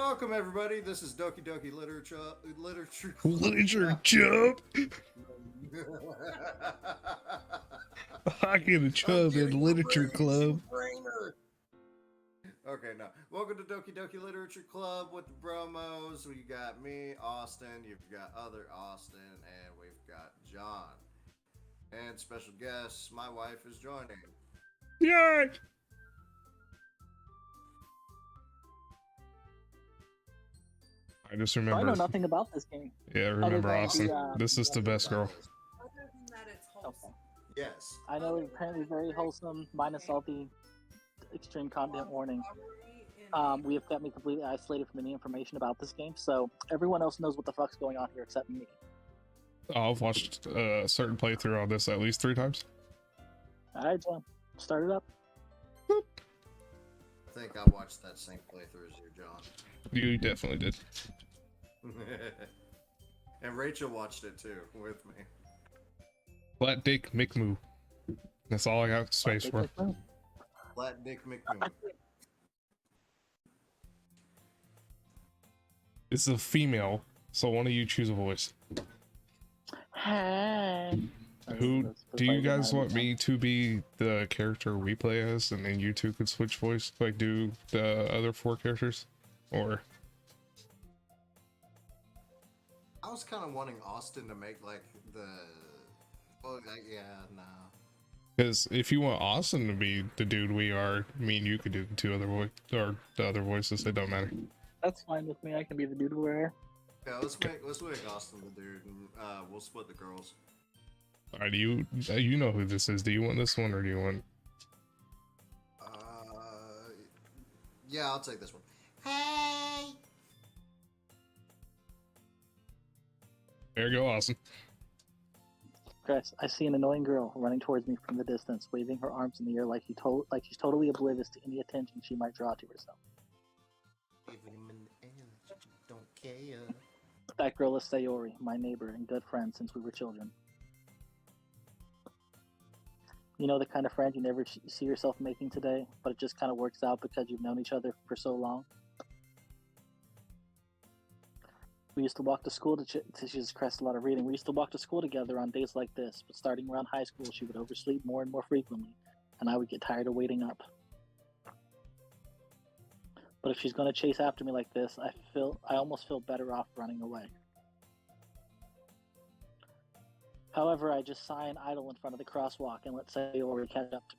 Welcome everybody. This is Doki Doki Literature Literature Chub. Hockey the Chub and Literature Club. Okay, now welcome to Doki Doki Literature Club with the Bromos. We got me, Austin. You've got other Austin, and we've got John. And special guest, my wife is joining. Yay! I just remember. I know nothing about this game. Yeah, remember than Austin. the, This is the best girl. Other than that, it's wholesome. Okay. Yes. I know it's apparently very wholesome, minus all the extreme content warning. We have kept me completely isolated from any information about this game, so everyone else knows what the fuck's going on here except me. I've watched a certain playthrough on this at least 3 times. Alright, John. Start it up. I think I watched that same playthrough as you, John. You definitely did. And Rachel watched it too with me. Flat Dick McMoo. That's all I got space for. Flat Dick McMoon. It's a female, so one of you choose a voice. Hey. Who do you guys want me to be the character we play as, and then you two could switch voice, like do the other 4 characters, or? I was kind of wanting Austin to make like the. Oh yeah, no. Because if you want Austin to be the dude we are, me and you could do the 2 other voice or the other voices. It don't matter. That's fine with me. I can be the dude wearer. Yeah, let's make Austin the dude, and we'll split the girls. All right, you know who this is. Do you want this one or do you want? Yeah, I'll take this one. Hey. There you go, Austin. Chris, I see an annoying girl running towards me from the distance, waving her arms in the air like she's totally oblivious to any attention she might draw to herself. Even him in the air, don't care. That girl is Sayori, my neighbor and good friend since we were children. You know, the kind of friend you never see yourself making today, but it just kind of works out because you've known each other for so long. We used to walk to school she just crest a lot of reading. We used to walk to school together on days like this, but starting around high school, she would oversleep more and more frequently, and I would get tired of waiting up. But if she's going to chase after me like this, I almost feel better off running away. However, I just sigh and idle in front of the crosswalk and let Sayori catch up to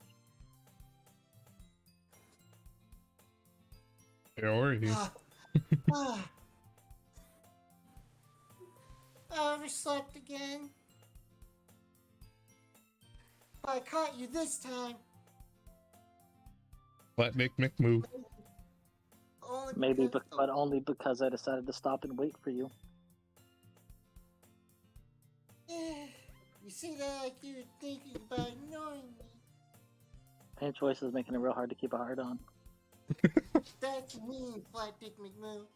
me. Sayori. I overslept again. But I caught you this time. Flat Dick McMoo. But only because I decided to stop and wait for you. You see that like you were thinking about ignoring me. Pain choice is making it real hard to keep a heart on. That's mean, Flat Dick McMoo.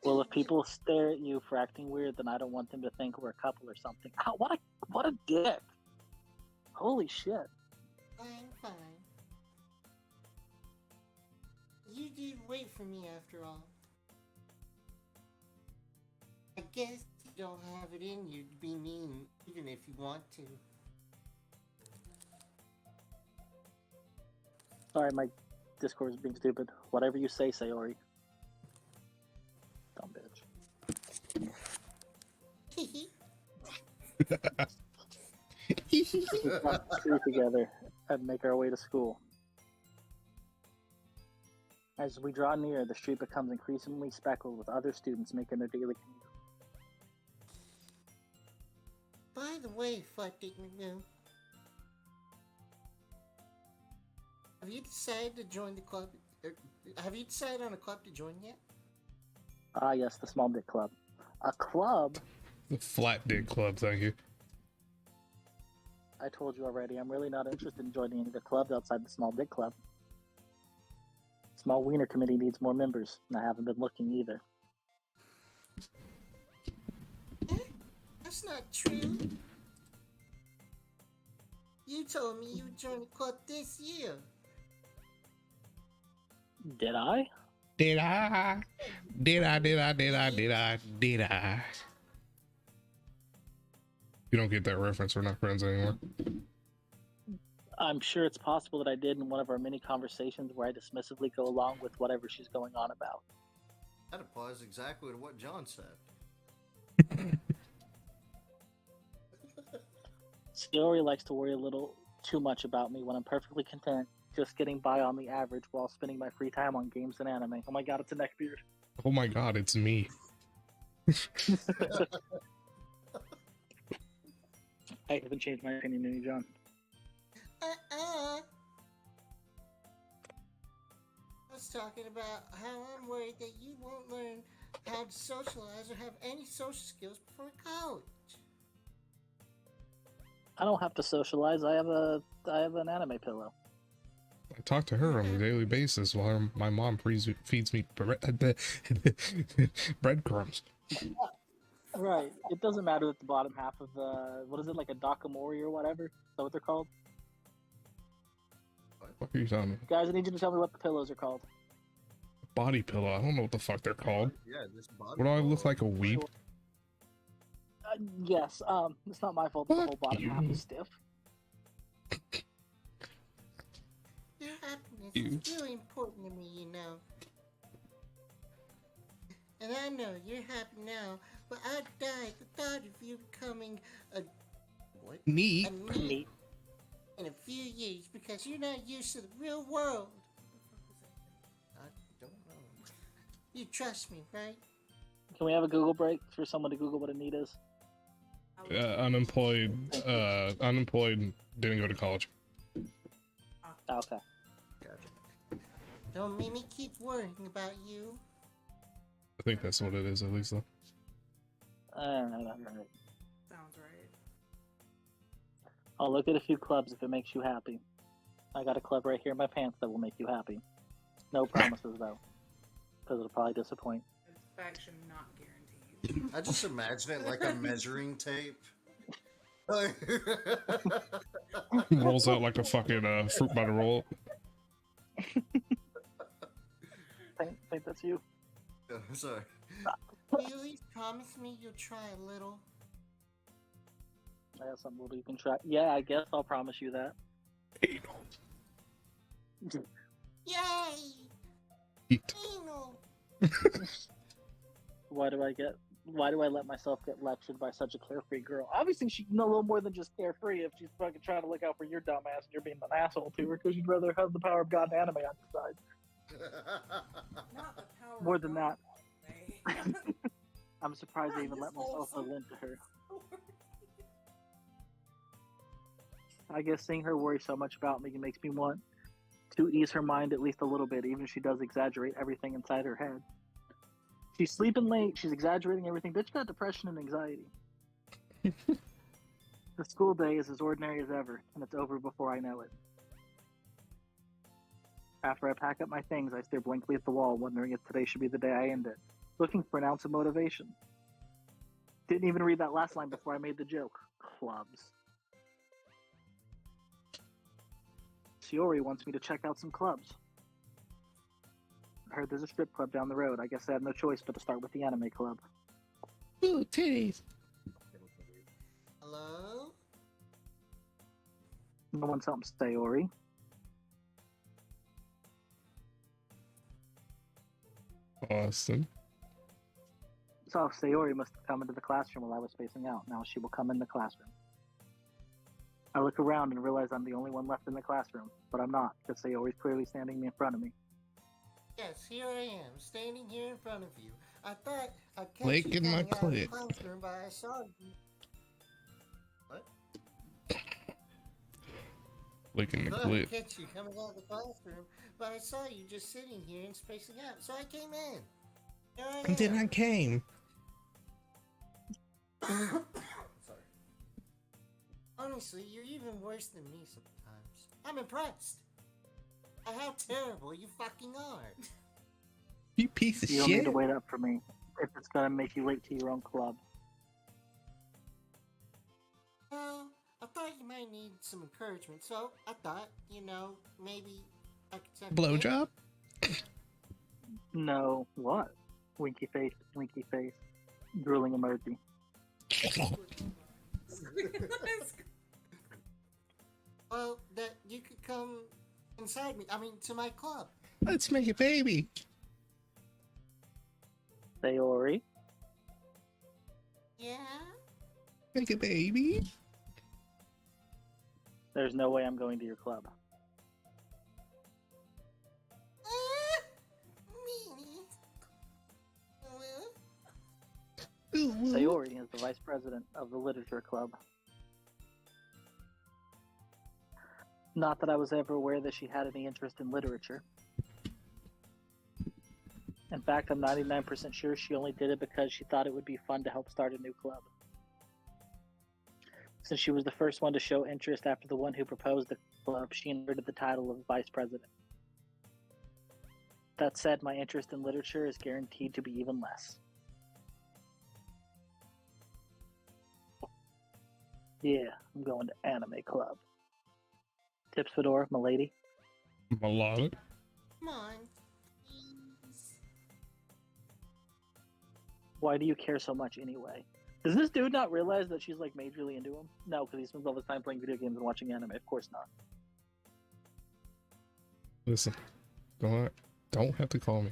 Well, if people stare at you for acting weird, then I don't want them to think we're a couple or something. Ow, what a dick! Holy shit! Fine. You did wait for me after all. I guess you don't have it in you to be mean, even if you want to. Sorry, my Discord is being stupid. Whatever you say, Sayori. Dumb bitch. We walk the street together and make our way to school. As we draw near, the street becomes increasingly speckled with other students making their daily commute. By the way, Flat Dick McMoo, have you decided to join the club? Have you decided on a club to join yet? Ah, yes, the Small Dick Club. A club? The Flat Dick Club, thank you. I told you already, I'm really not interested in joining any of the clubs outside the Small Dick Club. Small Wiener Committee needs more members, and I haven't been looking either. That's not true. You told me you would join the club this year. Did I? Did I? Did I? Did I? Did I? Did I? Did I? You don't get that reference. We're not friends anymore. I'm sure it's possible that I did in one of our many conversations where I dismissively go along with whatever she's going on about. That applies exactly to what John said. Shiori likes to worry a little too much about me when I'm perfectly content just getting by on the average while spending my free time on games and anime. Oh my god, it's a neckbeard. Oh my god, it's me. I haven't changed my opinion, any John. I was talking about how I'm worried that you won't learn how to socialize or have any social skills before college. I don't have to socialize. I have an anime pillow. I talk to her on a daily basis while my mom feeds me breadcrumbs. Right. It doesn't matter that the bottom half of the what is it, like a Dakamori or whatever? Is that what they're called? What are you talking about? Guys, I need you to tell me what the pillows are called. Body pillow. I don't know what the fuck they're called. Yeah, this body. What do I look like, a weep? Yes. It's not my fault that the whole Fuck bottom half you. is stiff. Your happiness You. is really important to me, you know. And I know you're happy now, but I die at the thought of you becoming a Neat. neat in a few years because you're not used to the real world. I don't know. You trust me, right? Can we have a Google break for someone to Google what a need is? Unemployed. Unemployed. Didn't go to college. Okay. Gotcha. Don't make me keep worrying about you. I think that's what it is, at least, though. Alright. Sounds right. I'll look at a few clubs if it makes you happy. I got a club right here in my pants that will make you happy. No promises, though. Because it'll probably disappoint. Satisfaction not guaranteed. I just imagine it like a measuring tape. Rolls out like a fucking fruit by the roll. Think that's you? Sorry. Will you at least promise me you'll try a little? I got something little you can try. Yeah, I guess I'll promise you that. Yay! Eat. Anal! Why do I let myself get lectured by such a carefree girl? Obviously, she can know a little more than just carefree if she's fucking trying to look out for your dumb ass and you're being an asshole to her because you'd rather have the power of God and anime on your side. Not the power More of than God, that. way. I'm surprised I even This let myself wholesome. go into her. I guess seeing her worry so much about me makes me want to ease her mind at least a little bit, even if she does exaggerate everything inside her head. She's sleeping late, she's exaggerating everything. Bitch got depression and anxiety. The school day is as ordinary as ever, and it's over before I know it. After I pack up my things, I stare blankly at the wall, wondering if today should be the day I end it, looking for an ounce of motivation. Didn't even read that last line before I made the joke. Clubs. Shiori wants me to check out some clubs. I heard there's a strip club down the road. I guess I have no choice but to start with the anime club. Ooh, titties. Hello? No one's something Sayori. Austin. So Sayori must have come into the classroom while I was spacing out. Now she will come in the classroom. I look around and realize I'm the only one left in the classroom, but I'm not, because Sayori's clearly standing in front of me. Yes, here I am, standing here in front of you. I thought I'd catch Lake you in my coming out of the clit. classroom, but I saw you. What? Licking the I thought I'd clit. catch you coming out of the classroom, but I saw you just sitting here and spacing out, so I came in. Here I And then am. I came. Sorry. Honestly, you're even worse than me sometimes. I'm impressed at how terrible you fucking are. You piece of You don't need shit. to wait up for me if it's gonna make you late to your own club. Well, I thought you might need some encouragement, so I thought, maybe I could send a gift. Blowjob? No, what? Winky face, drooling emoji. Well, that you could come inside me. I mean, to my club. Let's make a baby. Sayori. Yeah? Make a baby. There's no way I'm going to your club. Meanie. Well, Sayori is the vice president of the literature club. Not that I was ever aware that she had any interest in literature. In fact, I'm 99% sure she only did it because she thought it would be fun to help start a new club. Since she was the first one to show interest after the one who proposed the club, she inherited the title of vice president. That said, my interest in literature is guaranteed to be even less. Yeah, I'm going to anime club. Tips Fedora, milady. Melodic. come on. Please. Why do you care so much anyway? Does this dude not realize that she's like majorly into him? No, because he spends all his time playing video games and watching anime. Of course not. Listen, don't have to call me.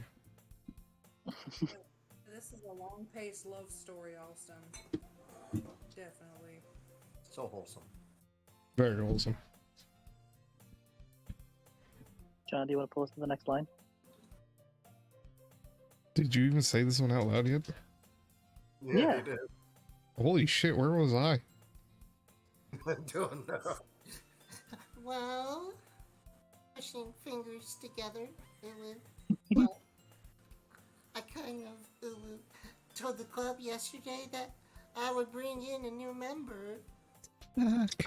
This is a long-paced love story, Alston. Definitely. So wholesome. Very wholesome. John, do you want to pull us to the next line? Did you even say this one out loud yet? Yeah. You did. Holy shit, where was I? I don't know. Well, pushing fingers together. Well, I kind of told the club yesterday that I would bring in a new member,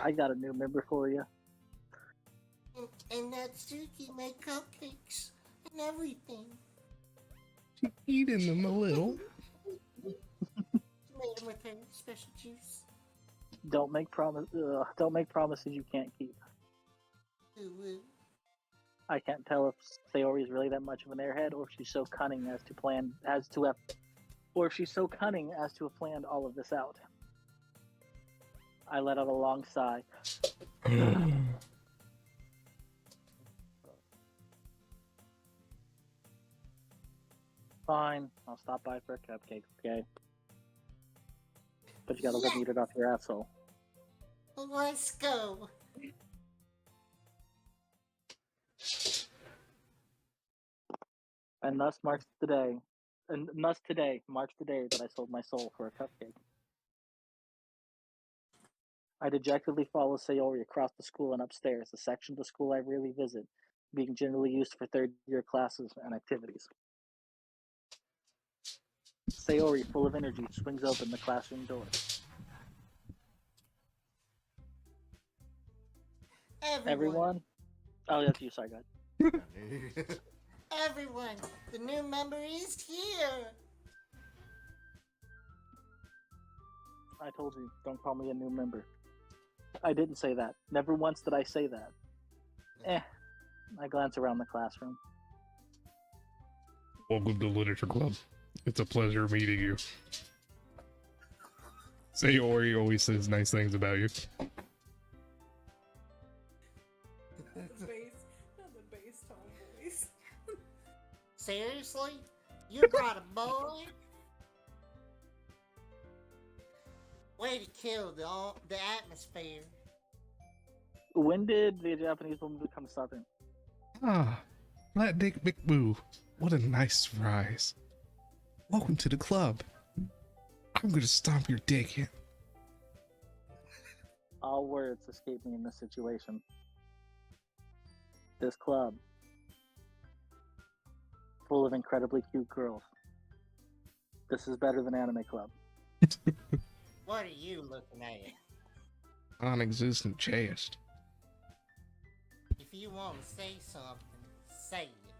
I got a new member for you. and that Suki made cupcakes and everything. Eating them a little. She made them with her special juice. Don't make promises you can't keep. Ooh. I can't tell if Sayori is really that much of an airhead, or if she's so cunning as to have planned all of this out. I let out a long sigh. Fine, I'll stop by for a cupcake, okay? But you gotta let me eat it off your asshole. Let's go. And thus today marks the day that I sold my soul for a cupcake. I dejectedly follow Sayori across the school and upstairs, the section of the school I rarely visit, being generally used for third-year classes and activities. Sayori, full of energy, swings open the classroom door. Everyone? Oh, that's you, sorry, go ahead. Everyone, the new member is here. I told you, don't call me a new member. I didn't say that. Never once did I say that. I glance around the classroom. Welcome to Literature Club. It's a pleasure meeting you. Sayori always says nice things about you. The bass tone voice. Seriously? You brought a boy? Way to kill the atmosphere. When did the Japanese woman become Southern? Ah, Flat Dick McBoo. What a nice surprise. Welcome to the club. I'm gonna stomp your dick in. All words escape me in this situation. This club, full of incredibly cute girls. This is better than Anime Club. What are you looking at? Non-existent chest. If you want to say something, say it.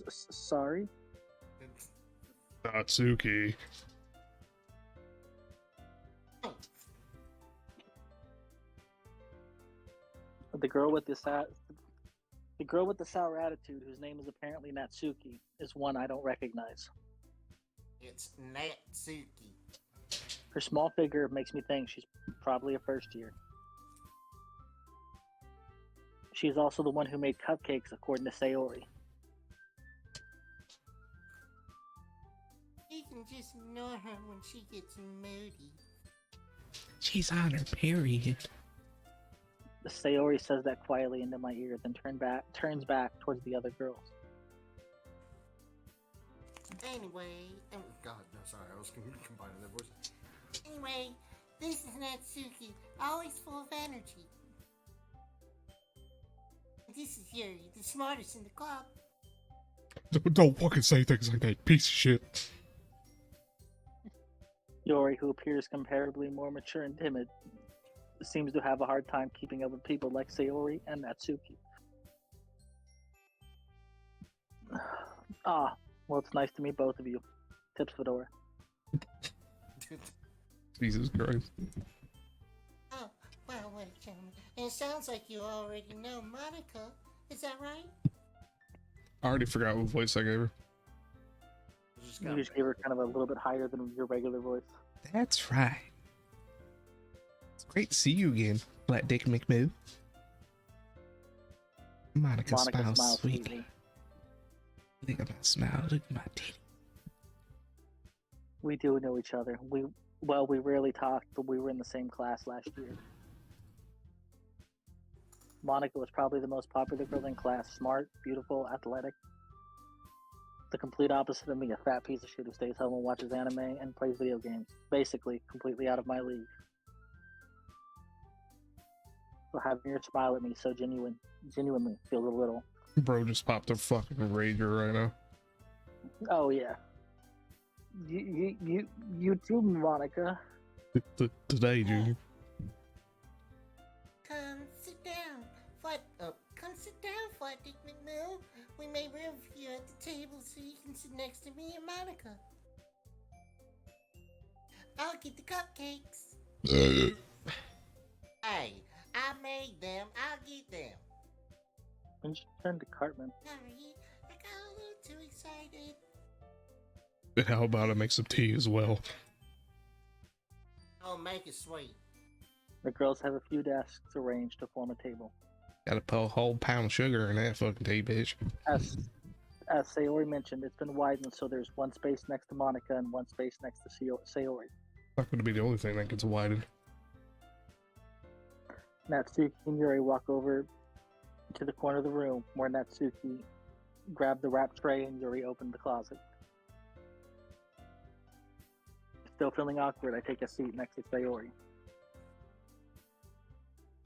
Sorry? Natsuki. The girl with the The girl with the sour attitude, whose name is apparently Natsuki, is one I don't recognize. It's Natsuki. Her small figure makes me think she's probably a first year. She's also the one who made cupcakes, according to Sayori. You can just ignore her when she gets moody. She's on her period. Sayori says that quietly into my ear, then turns back towards the other girls. Anyway, Oh, God, no, sorry. I was combining their voices. anyway, this is Natsuki, always full of energy. This is Yuri, the smartest in the club. Don't fucking say things like that, piece of shit. Yori, who appears comparably more mature and timid, seems to have a hard time keeping up with people like Sayori and Natsuki. Ah, well, it's nice to meet both of you. Tips Fedora. Jesus Christ. Oh, well, wait, gentlemen. And it sounds like you already know Monica. Is that right? I already forgot what voice I gave her. You just gave her kind of a little bit higher than your regular voice. That's right. It's great to see you again, Flat Dick McMoo. Monica smiles sweetly. Look at my smile, look at my titty. We do know each other. We rarely talked, but we were in the same class last year. Monica was probably the most popular girl in class. Smart, beautiful, athletic. The complete opposite of me, a fat piece of shit who stays home and watches anime and plays video games. Basically, completely out of my league. So having her smile at me so genuinely feels a little. Bro just popped a fucking rager right now. Oh yeah. You too, Monica. Today, Junior. Come sit down, Flat Dick McMill. We made room for you at the table so you can sit next to me and Monica. I'll get the cupcakes. Hey, I made them. I'll get them. And she turned to Cartman. Sorry, I got a little too excited. And how about I make some tea as well? I'll make it sweet. The girls have a few desks arranged to form a table. Gotta put a whole pound of sugar in that fucking tea, bitch. As Sayori mentioned, it's been widened so there's one space next to Monica and one space next to Sayori. Not gonna be the only thing that gets widened. Natsuki and Yuri walk over to the corner of the room where Natsuki grabbed the wrap tray and Yuri opened the closet. Still feeling awkward, I take a seat next to Sayori.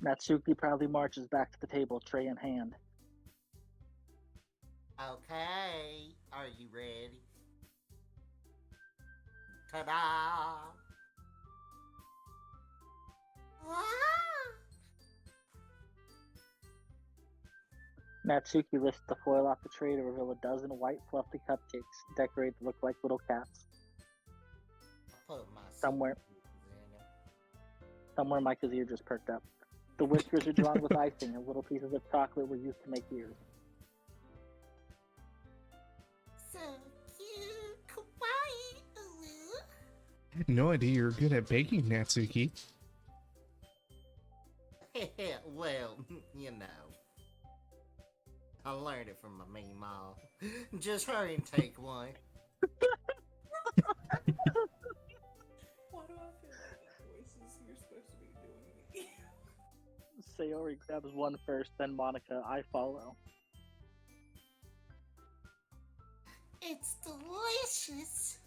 Natsuki proudly marches back to the table, tray in hand. Okay, are you ready? Ta-da! Ah! Natsuki lifts the foil off the tray to reveal a dozen white, fluffy cupcakes decorated to look like little cats. Put my Somewhere. in Somewhere Micah's ear just perked up. The whiskers are drawn with icing, and little pieces of chocolate were used to make ears. So cute, kawaii, ooh. I had no idea you were good at baking, Natsuki. Well, you know. I learned it from my mean mom. Just hurry and take one. Why do I feel like that voice is you're supposed to be doing me? Sayori grabs one first, then Monica. I follow. It's delicious.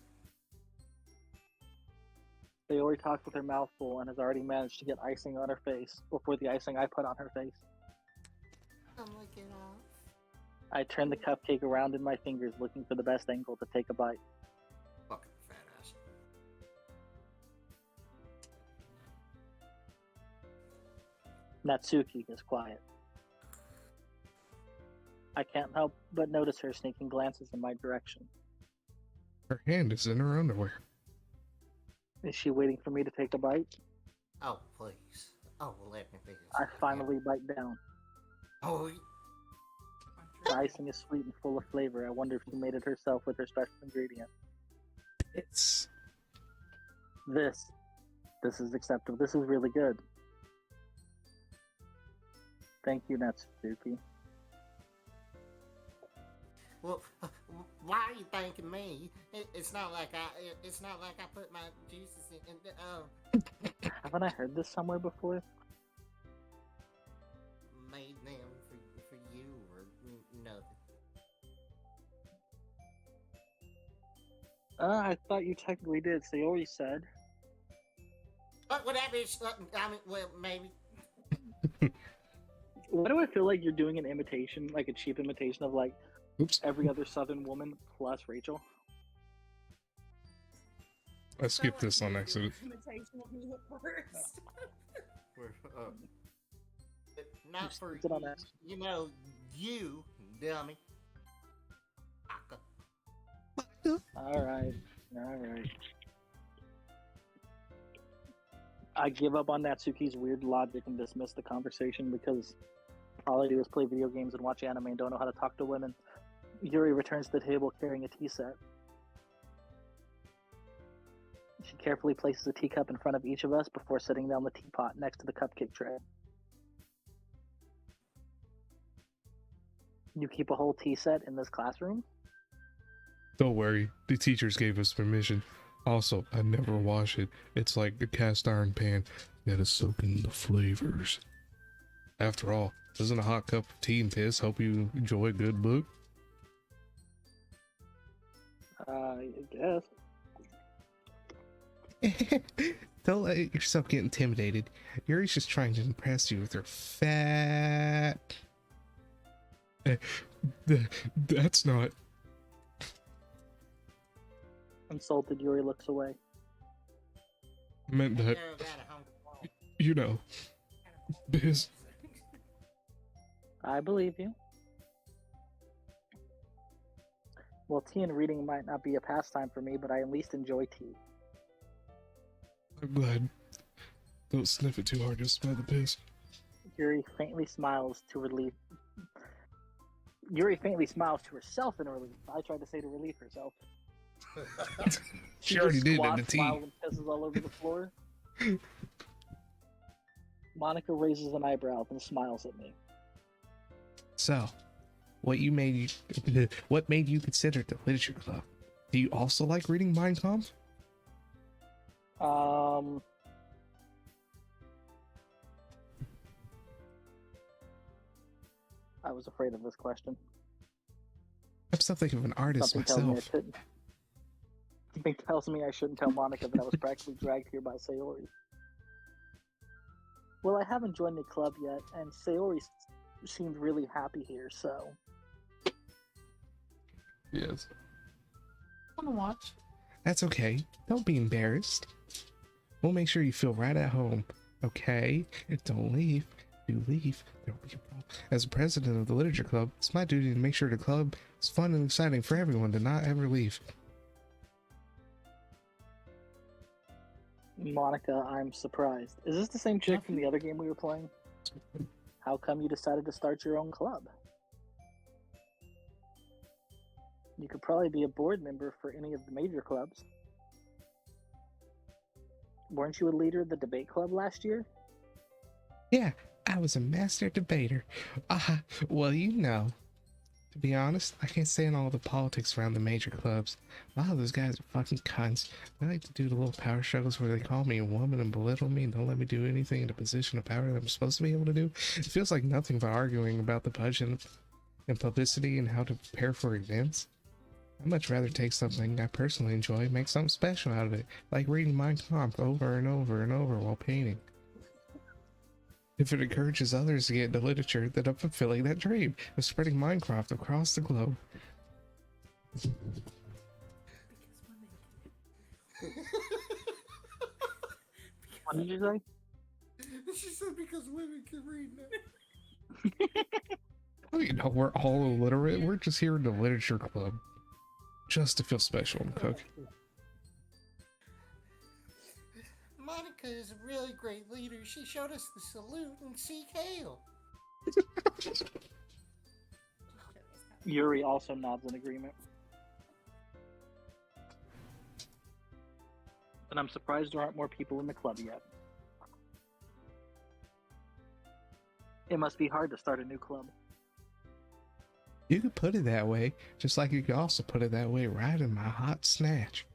Sayori talks with her mouth full and has already managed to get icing on her face before the icing I put on her face. I'm looking off. I turn the cupcake around in my fingers, looking for the best angle to take a bite. Fucking fat ass. Natsuki is quiet. I can't help but notice her sneaking glances in my direction. Her hand is in her underwear. Is she waiting for me to take a bite? Oh, please. Oh, let me be. I finally bite down. Oh, The icing is sweet and full of flavor. I wonder if she made it herself with her special ingredient. It's This is acceptable. This is really good. Thank you, Natsuki. Well, why are you thanking me? It's not like I put my juices in. Haven't I heard this somewhere before? Made them for you or nothing. I thought you technically did. Sayori said. But whatever. I mean, well, maybe. Why do I feel like you're doing an imitation, like a cheap imitation of like oops. every other Southern woman plus Rachel? I skipped this on accident. Imitation of me at first. Not for Sit on that. you know you dummy. All right. I give up on Natsuki's weird logic and dismiss the conversation because all I do is play video games and watch anime and don't know how to talk to women. Yuri returns to the table carrying a tea set. She carefully places a teacup in front of each of us before setting down the teapot next to the cupcake tray. You keep a whole tea set in this classroom? Don't worry, the teachers gave us permission. Also, I never wash it. It's like a cast iron pan that is soaking the flavors. After all, doesn't a hot cup of tea and piss help you enjoy a good book? I guess. Don't let yourself get intimidated. Yuri's just trying to impress you with her fat... That's not... Insulted, Yuri looks away. meant that, you know, because... I believe you. Well, tea and reading might not be a pastime for me, but I at least enjoy tea. I'm glad. Don't sniff it too hard, just smell the piss. Yuri faintly smiles to relief. Yuri faintly smiles to herself in relief. I tried to say to relieve herself. She already just did in squats, the tea. smiles, and pisses all over the floor. Monica raises an eyebrow and smiles at me. So, what made you consider the literature club? Do you also like reading Mein Kampf? I was afraid of this question. I'm still thinking of an artist Something tells me I myself. shouldn't. Something tells me I shouldn't tell Monica that I was practically dragged here by Sayori. Well, I haven't joined the club yet, and Sayori seemed really happy here, so... Yes. I want to watch. That's okay. Don't be embarrassed. We'll make sure you feel right at home. Okay? Don't leave. Do leave, there'll be a problem. As president of the literature club, it's my duty to make sure the club is fun and exciting for everyone to not ever leave. Monica, I'm surprised. Is this the same chick from the other game we were playing? How come you decided to start your own club? You could probably be a board member for any of the major clubs. Weren't you a leader of the debate club last year? Yeah, I was a master debater. Well, you know. To be honest, I can't stand all the politics around the major clubs. A lot of those guys are fucking cunts. They like to do the little power struggles where they call me a woman and belittle me and don't let me do anything in a position of power that I'm supposed to be able to do. It feels like nothing but arguing about the budget and publicity and how to prepare for events. I'd much rather take something I personally enjoy and make something special out of it, like reading Mein Kampf over and over and over while painting. If it encourages others to get into literature, then I'm fulfilling that dream of spreading Minecraft across the globe. What did you say? She said because women can read now. Well, you know, we're all illiterate. We're just here in the literature club. Just to feel special and cook. Monica is a really great leader. She showed us the salute and seek hail. Yuri also nods in agreement. And I'm surprised there aren't more people in the club yet. It must be hard to start a new club. You could put it that way, just like you could also put it that way right in my hot snatch.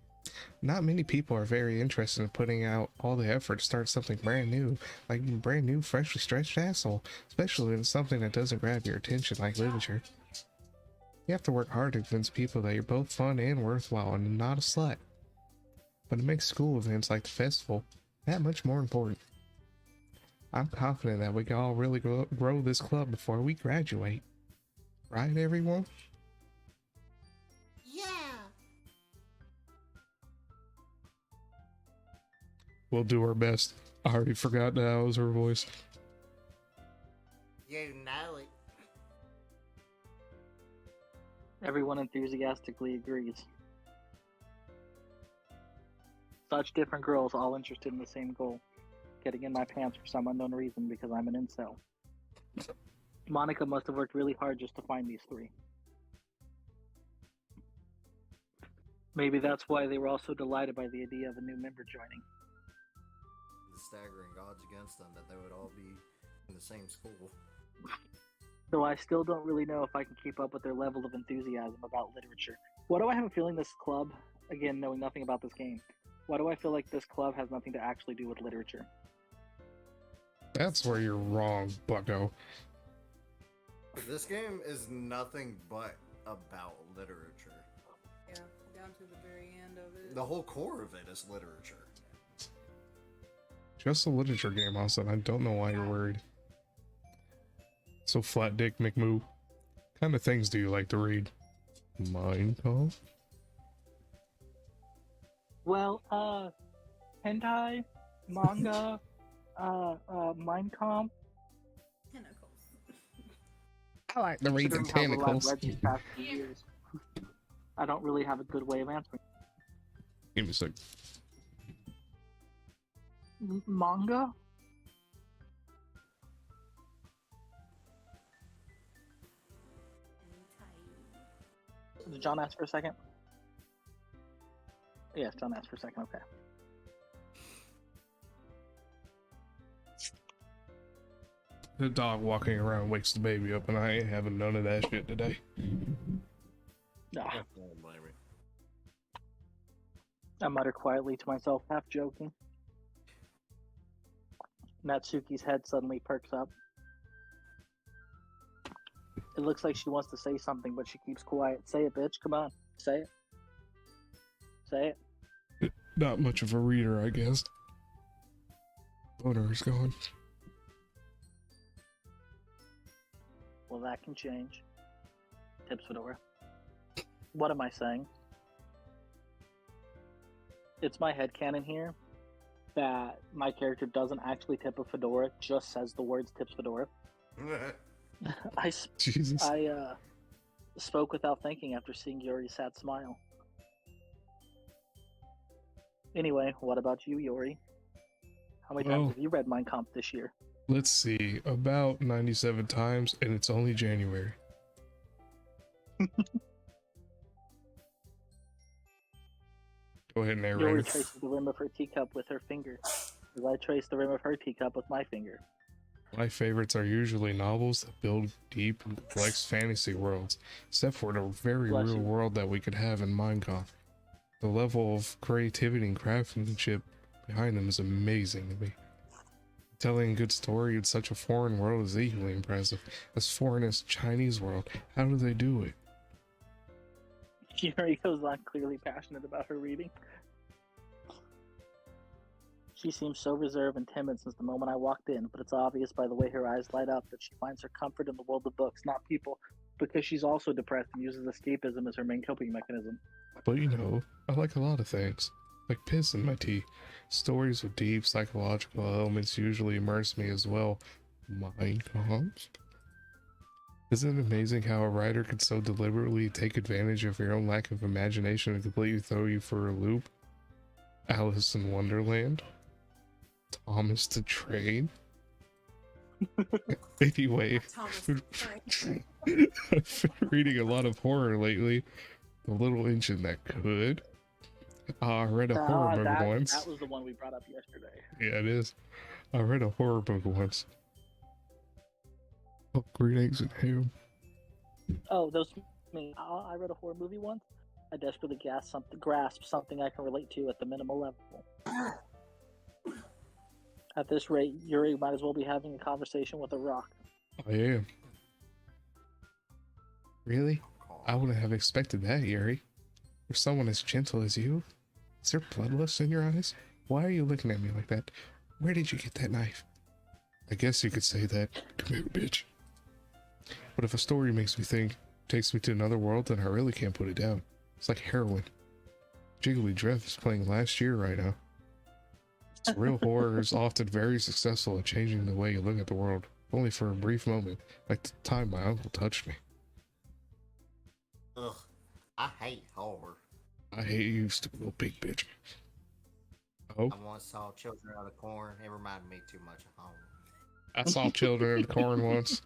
Not many people are very interested in putting out all the effort to start something brand new, like a brand new, freshly stretched asshole, especially when it's something that doesn't grab your attention like literature. You have to work hard to convince people that you're both fun and worthwhile and not a slut. But it makes school events like the festival that much more important. I'm confident that we can all really grow this club before we graduate. Right, everyone? Yeah. We'll do our best. I already forgot that was her voice. You know it. Everyone enthusiastically agrees. Such different girls, all interested in the same goal. Getting in my pants for some unknown reason because I'm an incel. Monica must have worked really hard just to find these three. Maybe that's why they were all so delighted by the idea of a new member joining. The staggering odds against them that they would all be in the same school. Though I still don't really know if I can keep up with their level of enthusiasm about literature. Why do I have a feeling this club, again knowing nothing about this game, why do I feel like this club has nothing to actually do with literature? That's where you're wrong, bucko. This game is nothing but about literature. Yeah, down to the very end of it. The whole core of it is literature. Just a literature game, Austin. I don't know why you're worried. So flat dick McMoo. Kind of things do you like to read? Minecraft? Well, hentai, manga, Minecraft. Tentacles. I like to read the Considering how little I've tentacles. read these past few years, I don't really have a good way of answering. Give me a sec. Manga? Did John ask for a second? Yes, John asked for a second, okay. The dog walking around wakes the baby up, and I ain't having none of that shit today. Ah, Don't blame me. I mutter quietly to myself, half joking. Natsuki's head suddenly perks up. It looks like she wants to say something, but she keeps quiet. Say it, bitch. Come on. Say it. Say it. Not much of a reader, I guess. Boner's gone. Well, that can change. Tips Fedora. What am I saying? It's my headcanon here that my character doesn't actually tip a fedora, just says the words tips Fedora. Jesus. I spoke without thinking after seeing Yuri's sad smile. Anyway, what about you, Yuri? How many times Well- have you read Mein Kampf this year? Let's see. About 97 times, and it's only January. Go ahead, Yuri narrator. traces the rim of her teacup with her finger, as I trace the rim of her teacup with my finger. My favorites are usually novels that build deep and complex fantasy worlds, except for the very Bless real you. world that we could have in Minecraft. The level of creativity and craftsmanship behind them is amazing to me. Telling a good story in such a foreign world is equally impressive. As foreign as Chinese world, how do they do it? Yuri goes on, clearly passionate about her reading. She seems so reserved and timid since the moment I walked in, but it's obvious by the way her eyes light up that she finds her comfort in the world of books, not people, because she's also depressed and uses escapism as her main coping mechanism. But you know, I like a lot of things. Like piss in my tea. Stories with deep psychological elements usually immerse me as well. Minecraft? Isn't it amazing how a writer can so deliberately take advantage of your own lack of imagination and completely throw you for a loop? Alice in Wonderland? Thomas the Train? Anyway, Thomas the Tank. I've been reading a lot of horror lately. The Little Engine That Could. I read a horror book once. That was the one we brought up yesterday. Yeah, it is. I read a horror book once. Oh, green eggs and ham. Oh, those me. I read a horror movie once. I desperately grasp something I can relate to at the minimal level. At this rate, Yuri might as well be having a conversation with a rock. I am. Really? I wouldn't have expected that, Yuri. For someone as gentle as you? Is there bloodlust in your eyes? Why are you looking at me like that? Where did you get that knife? I guess you could say that. Come here, bitch. But if a story makes me think, takes me to another world, then I really can't put it down. It's like heroin. Jiggly Drift is playing last year right now. Surreal horror is often very successful at changing the way you look at the world, only for a brief moment, like the time my uncle touched me. Ugh, I hate horror. I hate you, stupid little big bitch. Oh, I once saw children out of corn. It reminded me too much of home. I saw children in the corn once,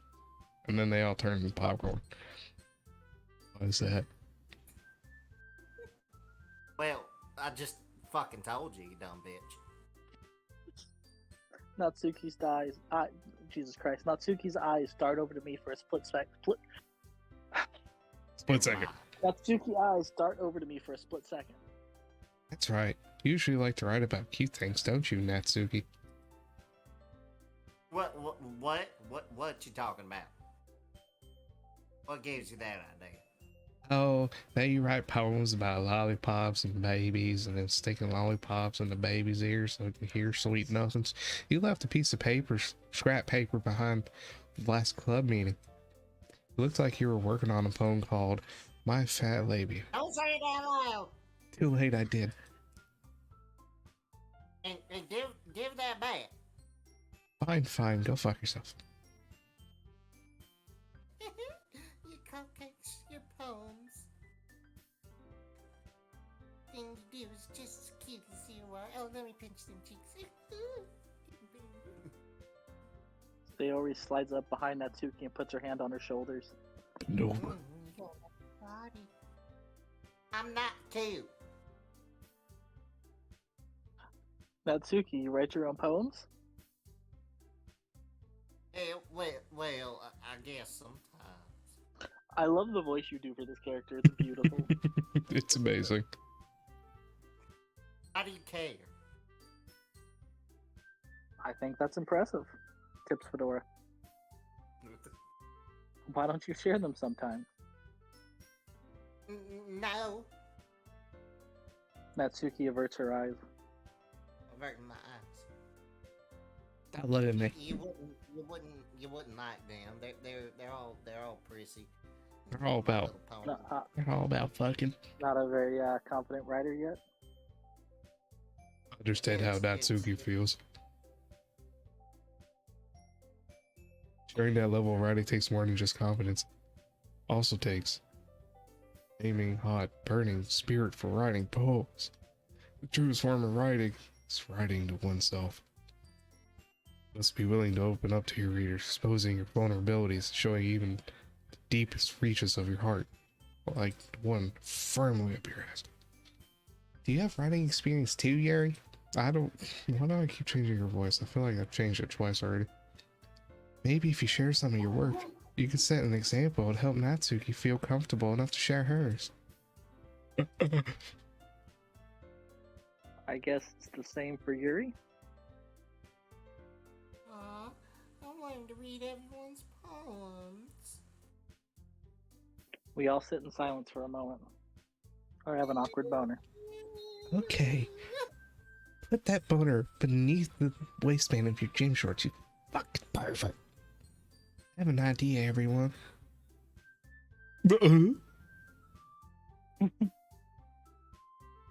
and then they all turned into popcorn. Why is that? Well, I just fucking told you, you dumb bitch. Natsuki's Jesus Christ. Natsuki's eyes dart over to me for a split second. Split second. Natsuki's eyes dart over to me for a split second. That's right. You usually like to write about cute things, don't you, Natsuki? What you talking about? What gives you that idea? Oh, that you write poems about lollipops and babies and then sticking lollipops in the baby's ears so it can hear sweet nothings. You left a piece of paper, scrap paper, behind the last club meeting. It looked like you were working on a poem called My Fat Labia. Don't say it out loud. Too late, I did. And give that back. Fine, go fuck yourself. Your cupcakes, your poems. Thing to do is just as cute as you are. Oh, let me pinch them cheeks. Sayori slides up behind Natsuki and puts her hand on her shoulders. No. Body. I'm not cute. Natsuki, you write your own poems? Well, I guess sometimes. I love the voice you do for this character. It's beautiful. It's amazing. How do you care? I think that's impressive. Tips Fedora. Why don't you share them sometime? No. Natsuki averts her eyes. Averting my eyes. Stop looking at me. You wouldn't like them. They're all prissy. They're all about. They're all about fucking. Not a very confident writer yet. Understand how Natsuki feels. Sharing that level of writing takes more than just confidence. Also takes aiming, hot, burning spirit for writing poems. The truest form of writing is writing to oneself. You must be willing to open up to your readers, exposing your vulnerabilities, showing even the deepest reaches of your heart, like one firmly up your ass. Do you have writing experience too, Yuri? Why do I keep changing your voice? I feel like I've changed it twice already. Maybe if you share some of your work, you could set an example and help Natsuki feel comfortable enough to share hers. I guess it's the same for Yuri. Aw, I want him to read everyone's poems. We all sit in silence for a moment. Or have an awkward boner. Okay. Put that boner beneath the waistband of your gym shorts, you fucking pervert. I have an idea, everyone.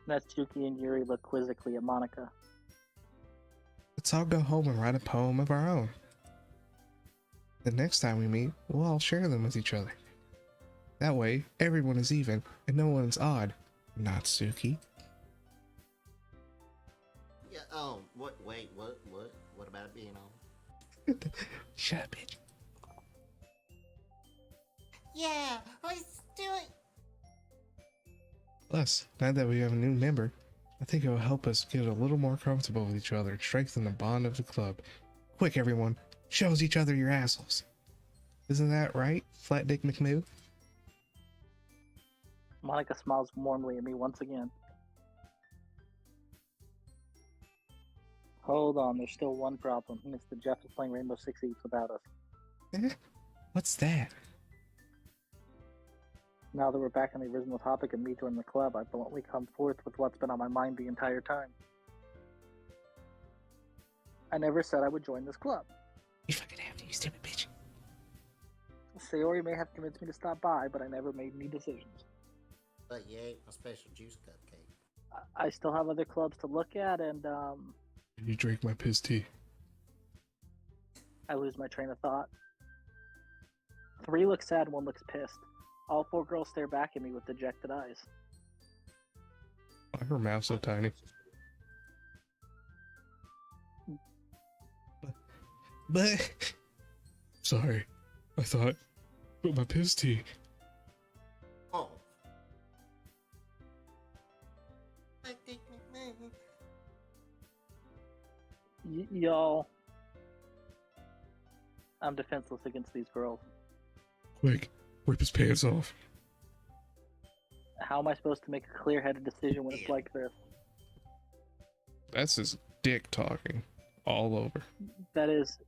Natsuki and Yuri look quizzically at Monica. Let's all go home and write a poem of our own. The next time we meet, we'll all share them with each other. That way, everyone is even, and no one's odd. Natsuki. Yeah. What? Wait. What? What about it being on? Shut up, bitch. Yeah, let's do it. Plus, now that we have a new member, I think it will help us get a little more comfortable with each other and strengthen the bond of the club. Quick, everyone, shows each other your assholes. Isn't that right, Flat Dick McMoo? Monica smiles warmly at me once again. Hold on, there's still one problem. Mr. Jeff is playing Rainbow Six Siege without us. Eh? What's that? Now that we're back on the original topic of me joining the club, I bluntly come forth with what's been on my mind the entire time. I never said I would join this club. You fucking have to, you stupid bitch. Sayori may have convinced me to stop by, but I never made any decisions. But you ate my special juice cupcake. I still have other clubs to look at, and You drink my piss tea. I lose my train of thought. 3 look sad, 1 looks pissed. All 4 girls stare back at me with dejected eyes. Why her mouth so tiny? But sorry, I thought. But my piss tea. Oh. I think McMahon. Y'all, I'm defenseless against these girls. Quick, rip his pants off. How am I supposed to make a clear-headed decision when it's like this? That's his dick talking all over. That is,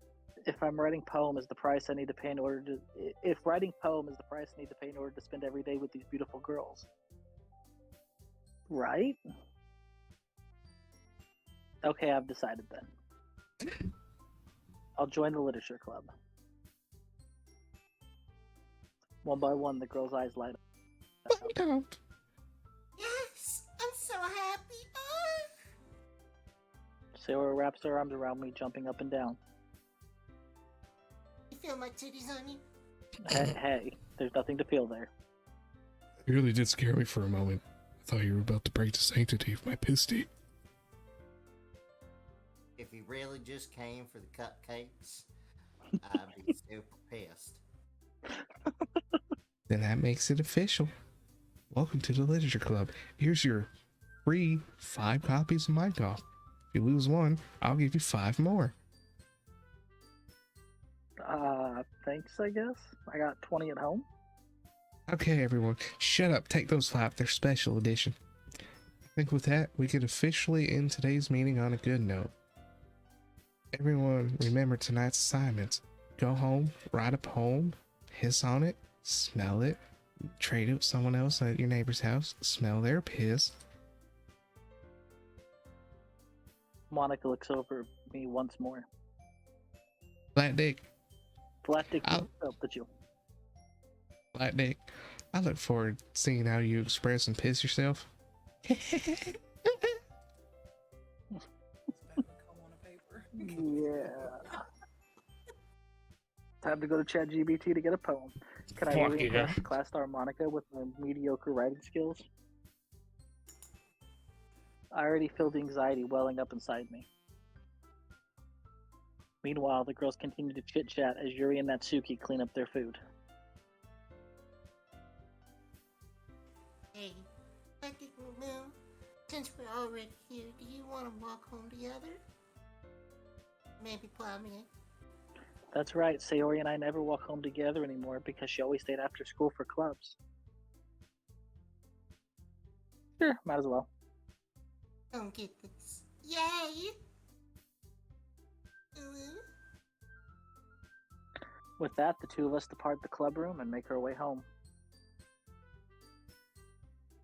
if I'm writing poem is the price I need to pay in order to... If writing poem is the price I need to pay in order to spend every day with these beautiful girls. Right? Okay, I've decided then. I'll join the literature club. One by one, the girls' eyes light up. Don't. Yes, I'm so happy. Oh. Sarah wraps her arms around me, jumping up and down. You feel my titties on you? Hey, there's nothing to feel there. You really did scare me for a moment. I thought you were about to break the sanctity of my piss tea. If you really just came for the cupcakes, I'd be super pissed. Then that makes it official. Welcome to the Literature Club. Here's your free 5 copies of Minecraft. If you lose one, I'll give you 5 more. Thanks, I guess. I got 20 at home. Okay, everyone, shut up. Take those 5. They're special edition. I think with that, we could officially end today's meeting on a good note. Everyone, remember tonight's assignments. Go home, write a poem, piss on it, smell it, trade it with someone else at your neighbor's house, smell their piss. Monica looks over at me once more. Flat Dick, Flat Dick I'll- up at you. Flat Dick, I look forward to seeing how you express and piss yourself. Come on a paper. Yeah. Time to go to ChatGPT to get a poem. Can I Fuck really yeah. impress class star Monica with my mediocre writing skills? I already feel the anxiety welling up inside me. Meanwhile, the girls continue to chit-chat as Yuri and Natsuki clean up their food. Hey, I think McMahon, since we're already here, do you want to walk home together? Maybe plow me in. That's right, Sayori and I never walk home together anymore because she always stayed after school for clubs. Sure, might as well. Don't get this. Yay! Ooh. With that, the two of us depart the club room and make our way home.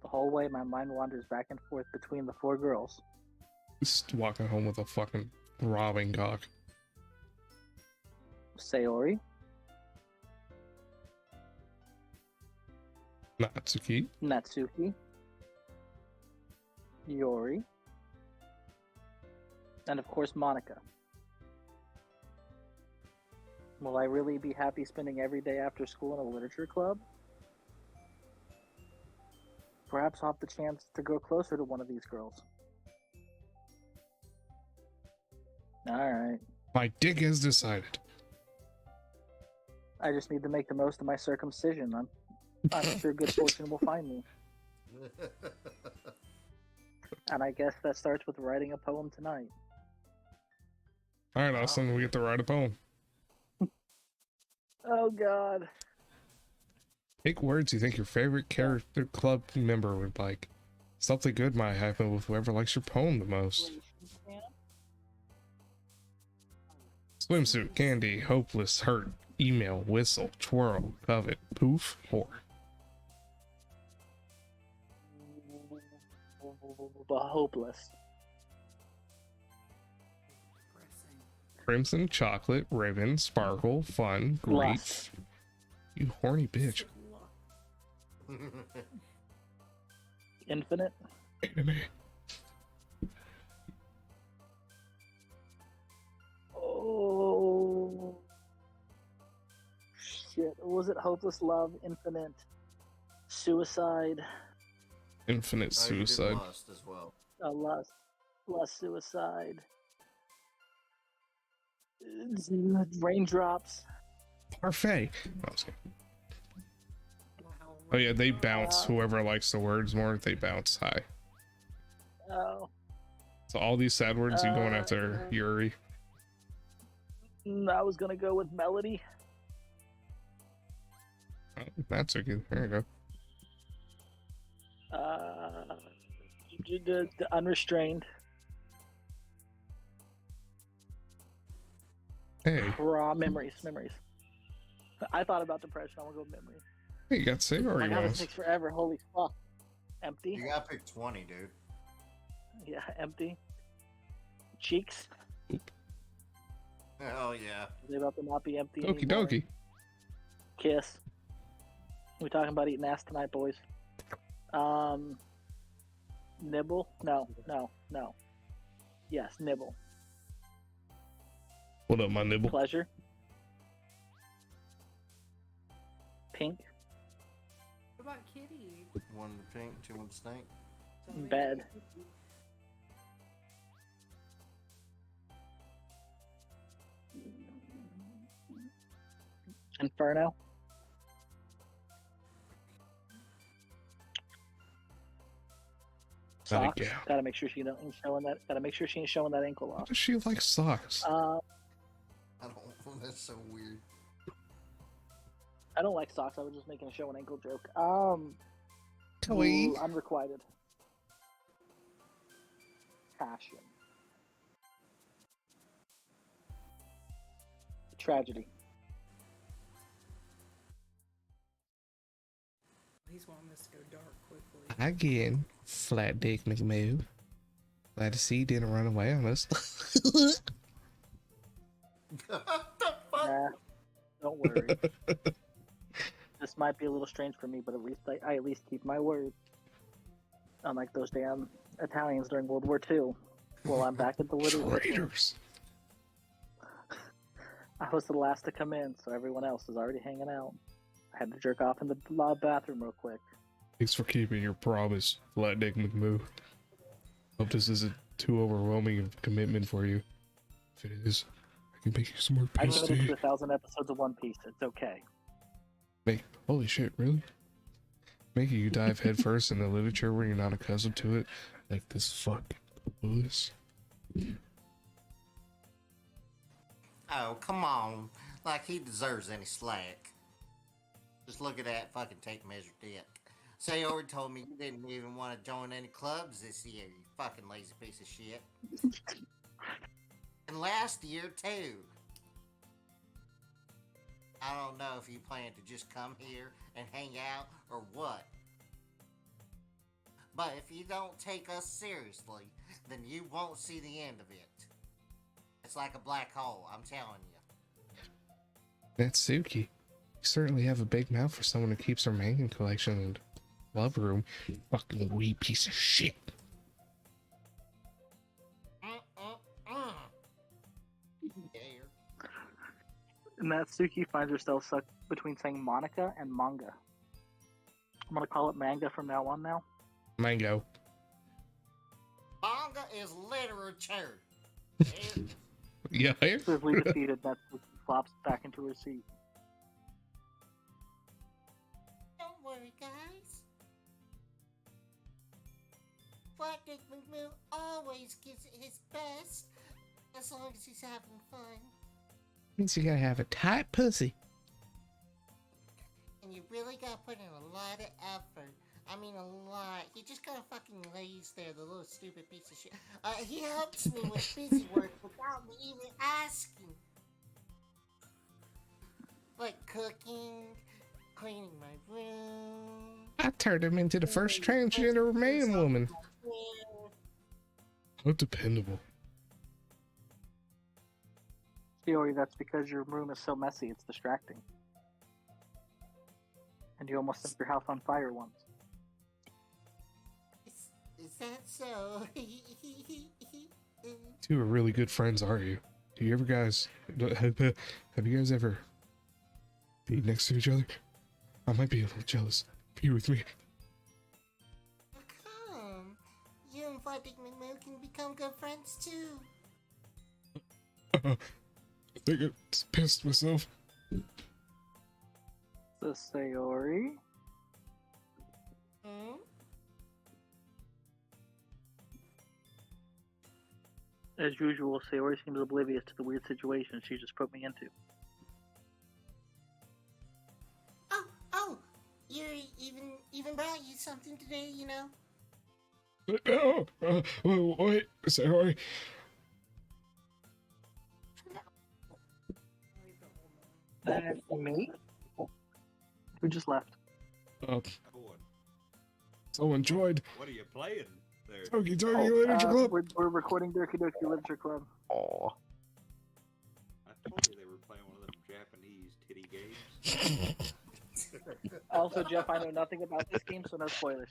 The whole way, my mind wanders back and forth between the 4 girls. Just walking home with a fucking throbbing cock. Sayori, Natsuki, Natsuki, Yori, and of course Monica. Will I really be happy spending every day after school in a literature club? Perhaps I'll have the chance to grow closer to one of these girls. Alright. my dick has decided. I just need to make the most of my circumcision. I'm sure good fortune will find me. And I guess that starts with writing a poem tonight. All right, Austin, we get to write a poem. Oh God. Pick words you think your favorite character club member would like. Something good might happen with whoever likes your poem the most. Swimsuit, candy, hopeless, hurt, email, whistle, twirl, covet, poof, whore. Hopeless. Depressing. Crimson, chocolate, ribbon, sparkle, fun, great. Lust. You horny bitch. Infinite. Anime. Oh shit. Was it hopeless love, infinite, suicide, Infinite suicide. Lust as well. lust, suicide, raindrops. Parfait. Oh, I was kidding. Wow. Oh yeah, they bounce. Whoever likes the words more, they bounce high. Oh, So all these sad words, you going after Yuri? I was gonna go with melody. Oh, that's okay. There you go. The unrestrained. Hey, Raw memories. I thought about depression. I'm gonna go with memories. hey, you got to say or My you God, want this takes forever. Holy fuck. Empty. You gotta pick 20, dude. Yeah, empty. Cheeks. Hell yeah. They about to not be empty Okie anymore. dokie. Kiss. We talking about eating ass tonight, boys. Nibble? No. Yes, nibble. What up, my nibble? Pleasure. Pink. What about Kitty? One in the pink, two in the snake. Something- Bed. Inferno. Socks. Yeah. Gotta make sure she ain't showing that. Gotta make sure she ain't showing that ankle off. Does she like socks? I don't. That's so weird. I don't like socks. I was just making a show and ankle joke. Kelly. Unrequited. Passion. Tragedy. He's wanting this to go dark quickly. Again, flat dick McMove. Glad to see you didn't run away on us. Nah, don't worry. This might be a little strange for me, but at least I at least keep my word. Unlike those damn Italians during World War II. Well, I'm back at the Little Traitors. I was the last to come in, so everyone else is already hanging out. I had to jerk off in the bathroom real quick. Thanks for keeping your promise, flat dick McMove. Hope this isn't too overwhelming of a commitment for you. If it is, I can make you some more I committed pasty. to 1,000 episodes of One Piece. It's okay. Holy shit, really? Making you dive headfirst into literature where you're not accustomed to it, like this fucking Lewis. Oh, come on. Like he deserves any slack. Just look at that fucking tape measure dick. So you already told me you didn't even want to join any clubs this year, you fucking lazy piece of shit. And last year, too. I don't know if you plan to just come here and hang out or what. But if you don't take us seriously, then you won't see the end of it. It's like a black hole, I'm telling you. Natsuki, you certainly have a big mouth for someone who keeps her manga collection in the love room. You fucking wee piece of shit. Yeah. Natsuki finds herself stuck between saying Monica and manga. I'm gonna call it manga from now on now. Mango. Manga is literature. Yeah. Swiftly defeated, Natsuki flops back into her seat. Flatdick McMoo always gives it his best, as long as he's having fun. Means you gotta have a tight pussy. And you really gotta put in a lot of effort. I mean, a lot. He just kind of fucking lays there, the little stupid piece of shit. He helps me with busy work without me even asking. Like cooking, cleaning my room. I turned him into the first transgender man woman. How dependable. Theory, that's because your room is so messy, it's distracting. And you almost set your house on fire once. Is that so? Two are really good friends, aren't you? Do you ever guys have you guys ever be next to each other? I might be a little jealous. Be with me. Come. You and Flatdick McMoo can become good friends too. I think I just pissed myself. The Sayori. Hmm? As usual, Sayori seems oblivious to the weird situation she just put me into. Oh, Yuri even brought you something today, you know? Wait, sorry. That's me? Who just left? Uh, so enjoyed. What are you playing there? Doki Literature Club. We're recording Doki Doki Literature Club. Aw. I told you they were playing one of them Japanese titty games. Also, Jeff, I know nothing about this game, so no spoilers.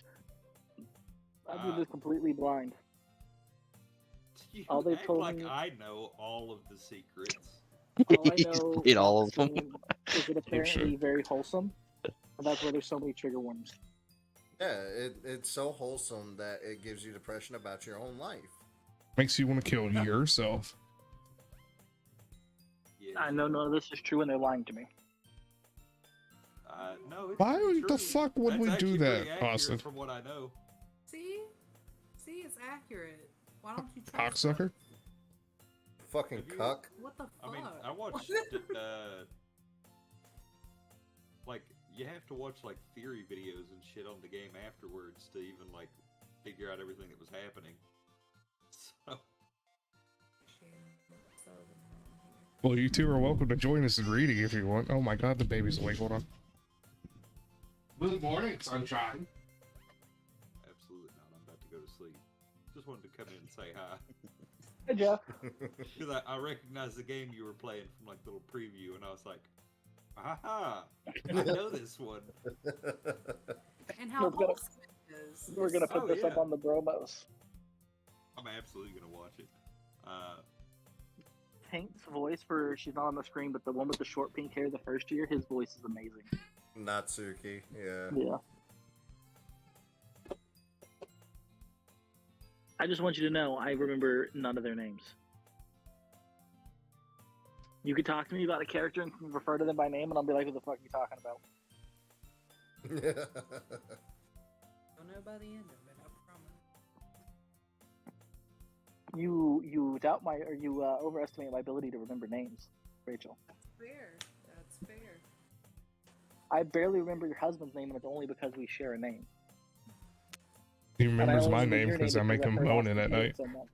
I'm doing this completely blind. You All they've act told like me- I know all of the secrets. All I know Eat all about of them. this game is it apparently very wholesome, and that's why there's so many trigger warnings. Yeah, it's so wholesome that it gives you depression about your own life. Makes you want to kill yourself. Yeah. I know none of this is true, and they're lying to me. No. It's Why pretty the true. fuck would That's we do actually that, pretty accurate Austin? From what I know. See, it's accurate. Why don't you trust Cocksucker? Fucking Have you- cuck. What the fuck? I mean, I watched. Like, you have to watch like theory videos and shit on the game afterwards to even like figure out everything that was happening. So. Well, you two are welcome to join us in reading if you want. Oh my god, the baby's awake. Hold on. Good morning, sunshine. Absolutely not. I'm about to go to sleep. Just wanted to come in and say hi. Hey, Jeff. Because I recognized the game you were playing from like little preview, and I was like, aha! I know this one. And how We're gonna- wholesome it is. We're gonna put Oh, this up yeah. on the Bromos. I'm absolutely gonna watch it. Hank's voice for she's not on the screen, but the one with the short pink hair the first year, his voice is amazing. Natsuki, yeah. Yeah. I just want you to know I remember none of their names. You could talk to me about a character and refer to them by name, and I'll be like, "Who the fuck are you talking about?" Don't know by the end of it, I promise. You doubt my, or you overestimate my ability to remember names, Rachel. That's fair. That's fair. I barely remember your husband's name, and it's only because we share a name. He And I remembers only my remember name your because I make him heard moaning Austin at say it night. so much.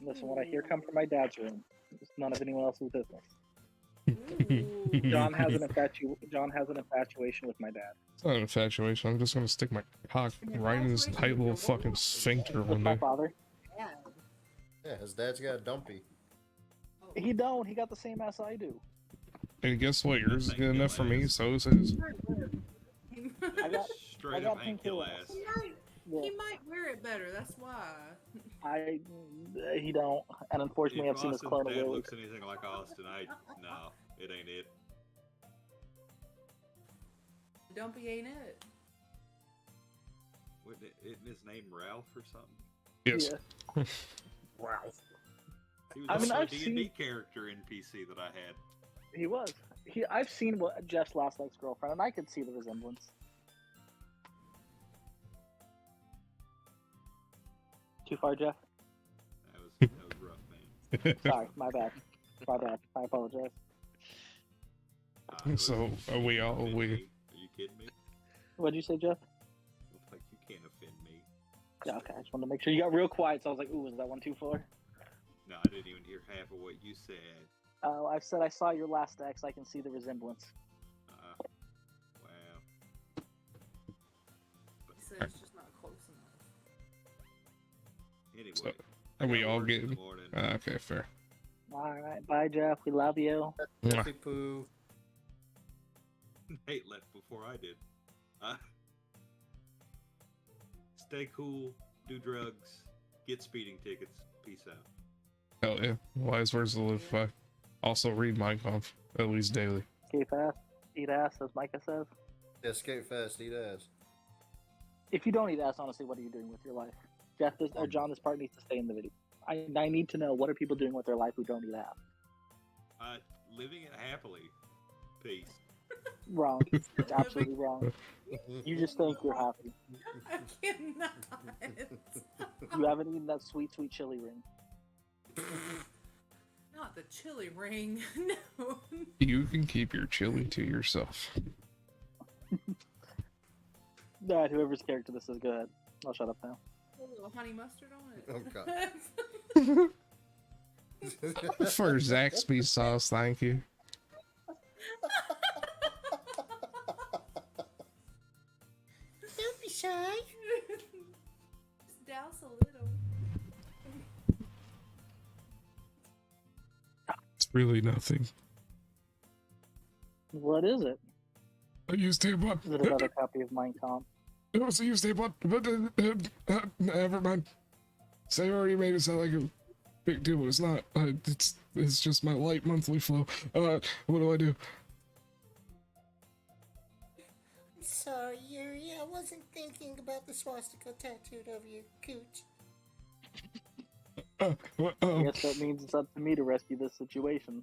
Listen, what I hear come from my dad's room. It's none of anyone else's business. Ooh. John has an infatuation with my dad. It's not an infatuation. I'm just gonna stick my cock right in his tight little fucking sphincter With one my day. father. Yeah. Yeah, his dad's got a dumpy. He don't. He got the same ass I do. And guess what? Yours is good enough for me, so is his. I got. Straight got up pink ankle hair. ass. He might wear it better. That's why. He don't. And unfortunately, If I've seen his Austin's clone of dad Willie. looks anything like Austin, no, it ain't it. Dumpy ain't it. Isn't his name Ralph or something? Yes. Yeah. Ralph. He was I mean, also I've a D&D seen- character NPC that I had. He was. I've seen what Jeff's last ex-girlfriend, and I could see the resemblance. Too far, Jeff? That was rough, man. Sorry, my bad. My bad. I apologize. So, are we all Are we? you kidding me? What'd you say, Jeff? Like, you can't offend me. Yeah, okay. I just wanted to make sure. You got real quiet, so I was like, ooh, was that one too far? No, I didn't even hear half of what you said. Oh, I've said I saw your last X. I can see the resemblance. Wow. He said it's just not close enough. Anyway. So, I are we got all work in the getting? morning. Okay, fair. All right. Bye, Jeff. We love you. Mwah. Jeffy Poo. Nate left before I did. Stay cool, do drugs, get speeding tickets. Peace out. Hell yeah. Wise words to live by. Also read Mein Kampf, at least daily. Skate fast, eat ass, as Micah says. Yeah, skate fast, eat ass. If you don't eat ass, honestly, what are you doing with your life? Jeff, or John, this part needs to stay in the video. I need to know, what are people doing with their life who don't eat ass? Living it happily. Peace. Wrong. It's absolutely wrong. You just think you're happy. I cannot. You haven't eaten that sweet, sweet chili ring. Not the chili ring. No. You can keep your chili to yourself. Alright, whoever's character this is, go ahead. I'll shut up now. A little honey mustard on it. Oh, God. For Zaxby's sauce, thank you. Don't be shy. Just douse a little. It's really nothing. What is it? I used tampon. Is it another copy of Mein Kampf? It was a used tampon, but never mind. Say already made it sound like a big deal, but it's not. It's just my light monthly flow. What do I do? I'm sorry, Yuri. I wasn't thinking about the swastika tattooed over your cooch. I guess that means it's up to me to rescue this situation.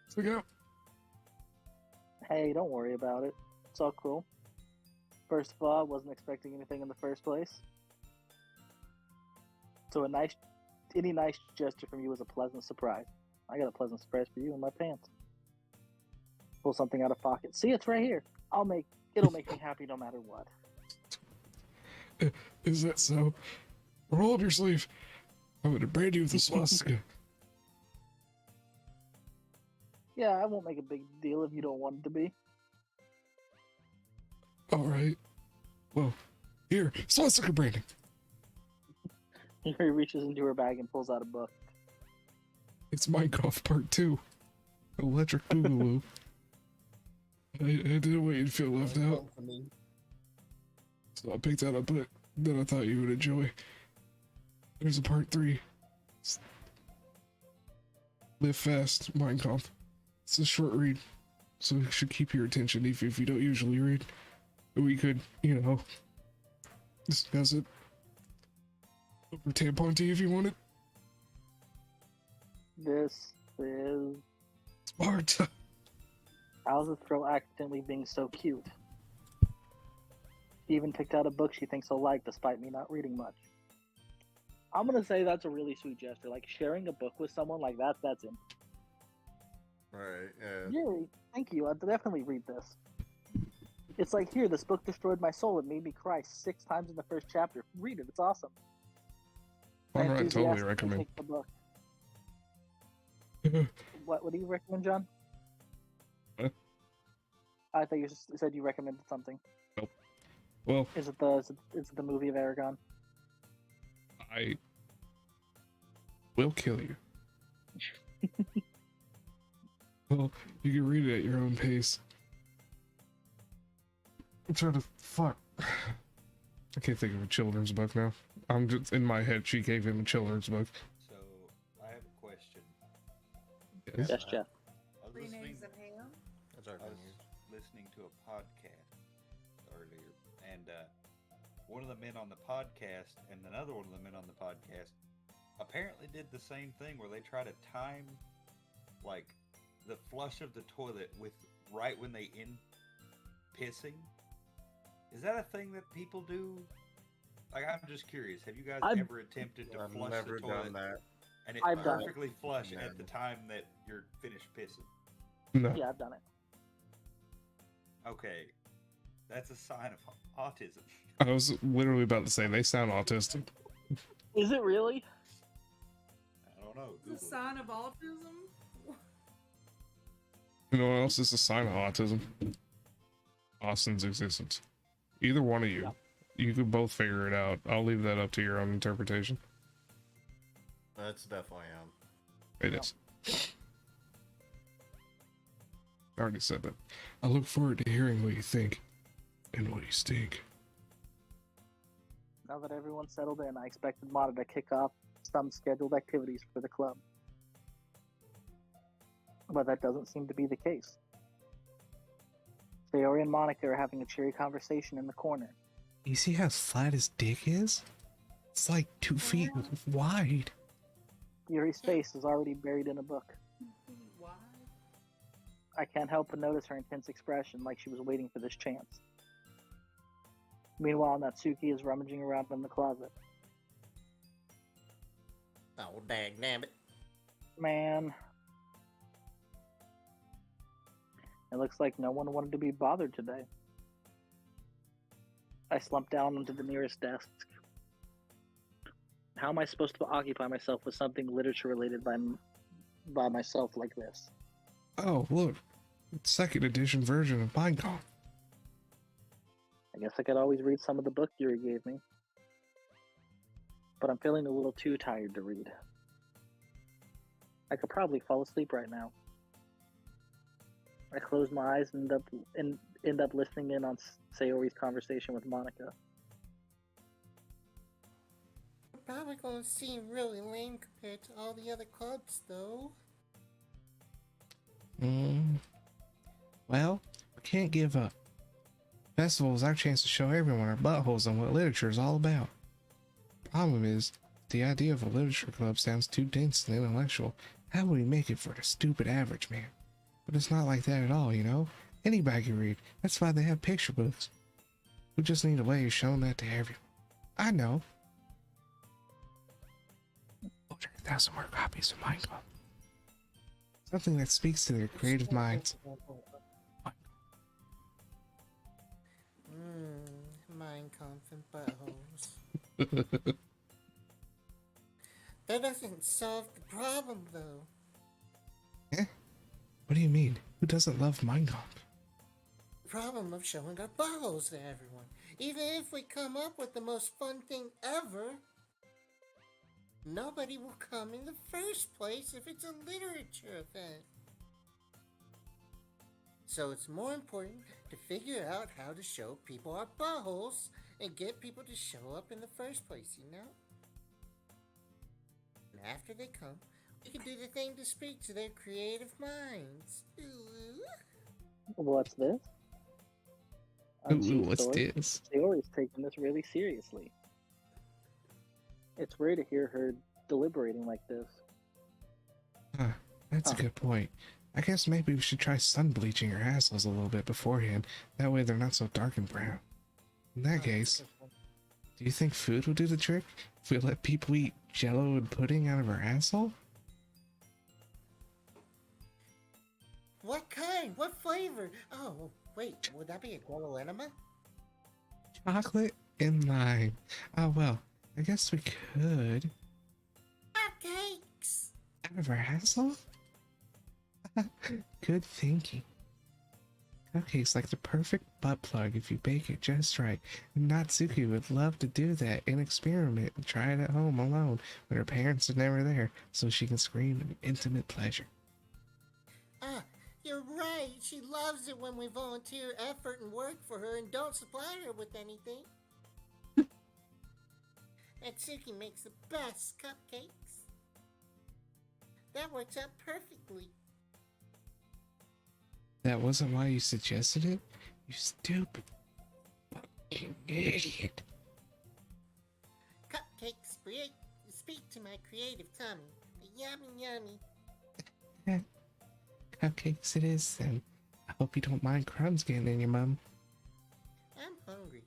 Stick out. Hey, don't worry about it. It's all cool. First of all, I wasn't expecting anything in the first place. So any nice gesture from you is a pleasant surprise. I got a pleasant surprise for you in my pants. Pull something out of pocket. See, it's right here. It'll make me happy no matter what. Is that so? Roll up your sleeve. I'm gonna brand you with a swastika. Yeah, I won't make a big deal if you don't want it to be. Alright. Well, here, swastika branding. He reaches into her bag and pulls out a book. It's Minecraft Part 2. Electric Boogaloo. I didn't want you to feel left out. So I picked that up that I thought you would enjoy. There's a Part 3. Live Fast, Minecraft. It's a short read, so it should keep your attention if you don't usually read. We could, discuss it over tampon tea if you wanted. This is... Sparta. How's this girl accidentally being so cute? She even picked out a book she thinks I'll like despite me not reading much. I'm gonna say that's a really sweet gesture. Like, sharing a book with someone like that's it. Right, yeah. Yuri, thank you. I'd definitely read this. It's like, here, this book destroyed my soul. It made me cry 6 times in the first chapter. Read it. It's awesome. Alright, totally Enthusiastically recommend. take the book. What do you recommend, John? What? I thought you said you recommended something. Nope. Well, Is it the movie of Aragon? I will kill you. Well, you can read it at your own pace. I'm trying to fuck. I can't think of a children's book now. I'm just in my head. She gave him a children's book. So, I have a question. Yes, Jeff. I was Green listening, eggs and ham. That's our I was thing. listening to a podcast earlier, and one of the men on the podcast and another one of the men on the podcast apparently did the same thing where they try to time, like, the flush of the toilet with right when they end pissing. Is that a thing that people do? Like, I'm just curious. Have you guys I've- ever attempted to I've flush never the toilet done that. and it I've done it. perfectly flush Never. at the time that you're finished pissing? No. Yeah, I've done it. Okay, that's a sign of autism. I was literally about to say they sound autistic. Is it really? I don't know. It's a Google it. sign of autism. You know what else is a sign of autism? Austin's existence. Either one of you. Yeah. You could both figure it out. I'll leave that up to your own interpretation. That's definitely It is. I already said that. I look forward to hearing what you think and what you stink. Now that everyone's settled in, I expected Mata to kick off some scheduled activities for the club. But that doesn't seem to be the case. Sayori and Monica are having a cheery conversation in the corner. You see how flat his dick is? It's like 2 feet wide. Yuri's face is already buried in a book. Why? I can't help but notice her intense expression, like she was waiting for this chance. Meanwhile, Natsuki is rummaging around in the closet. Oh, dagnabbit. Man. It looks like no one wanted to be bothered today. I slumped down onto the nearest desk. How am I supposed to occupy myself with something literature related by myself like this? Oh, look. Second edition version of Minecraft. I guess I could always read some of the book Yuri gave me. But I'm feeling a little too tired to read. I could probably fall asleep right now. I close my eyes and end up listening in on Sayori's conversation with Monica. We're probably going to seem really lame compared to all the other clubs, though. Well, we can't give up. Festival is our chance to show everyone our buttholes on what literature is all about. Problem is, the idea of a literature club sounds too dense and intellectual. How would we make it for the stupid average man? But it's not like that at all, you know? Anybody can read. That's why they have picture books. We just need a way of showing that to everyone. I know. 100,000 more copies of Minecraft. Something that speaks to their creative minds. Minecraft and buttholes. That doesn't solve the problem, though. What do you mean? Who doesn't love Minecraft? Problem of showing our buttholes to everyone. Even if we come up with the most fun thing ever, nobody will come in the first place if it's a literature event. So it's more important to figure out how to show people our buttholes and get people to show up in the first place, you know? And after they come, we can do the thing to speak to their creative minds. Ooh. What's this? Ooh, what's Story? this? Sayori's taking this really seriously. It's rare to hear her deliberating like this. Huh, that's a good point. I guess maybe we should try sun bleaching our assholes a little bit beforehand. That way they're not so dark and brown. In that case, do you think food will do the trick? If we let people eat jello and pudding out of our asshole? What kind? What flavor? Oh, wait, would that be a guava enema? Chocolate and lime. Oh well, I guess we could. Cupcakes! Out of our asshole? Good thinking. Cupcakes like the perfect butt plug if you bake it just right. And Natsuki would love to do that and experiment and try it at home alone when her parents are never there so she can scream in intimate pleasure. Ah, you're right. She loves it when we volunteer effort and work for her and don't supply her with anything. Natsuki makes the best cupcakes. That works out perfectly. That wasn't why you suggested it? You stupid fucking idiot. Cupcakes speak to my creative tummy. Yummy, yummy. Cupcakes it is then. I hope you don't mind crumbs getting in your mum. I'm hungry.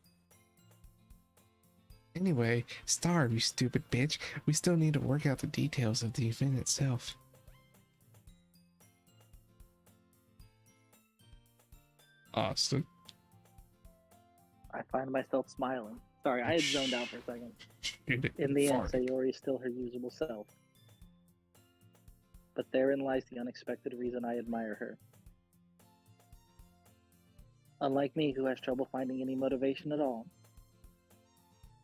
Anyway, starve, you stupid bitch. We still need to work out the details of the event itself. Austin. I find myself smiling. Sorry, I had zoned out for a second. Shoot it. In the end, Farted. Sayori is still her usable self. But therein lies the unexpected reason I admire her. Unlike me, who has trouble finding any motivation at all,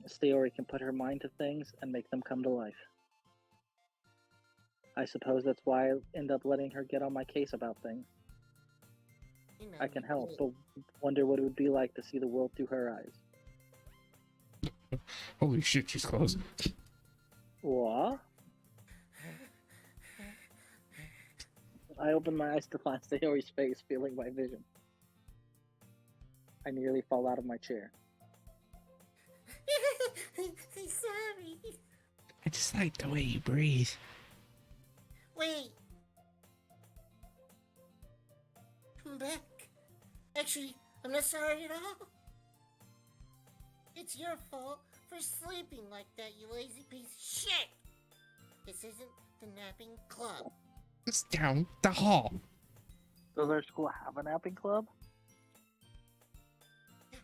Sayori can put her mind to things and make them come to life. I suppose that's why I end up letting her get on my case about things. You know, I can you help, did. but wonder what it would be like to see the world through her eyes. Holy shit, she's close. What? I open my eyes to find Sayori's face, feeling my vision. I nearly fall out of my chair. I'm sorry. I just like the way you breathe. Wait. I'm back. Actually, I'm not sorry at all. It's your fault for sleeping like that, you lazy piece of shit. This isn't the napping club. It's down the hall. Does our school have a napping club? It's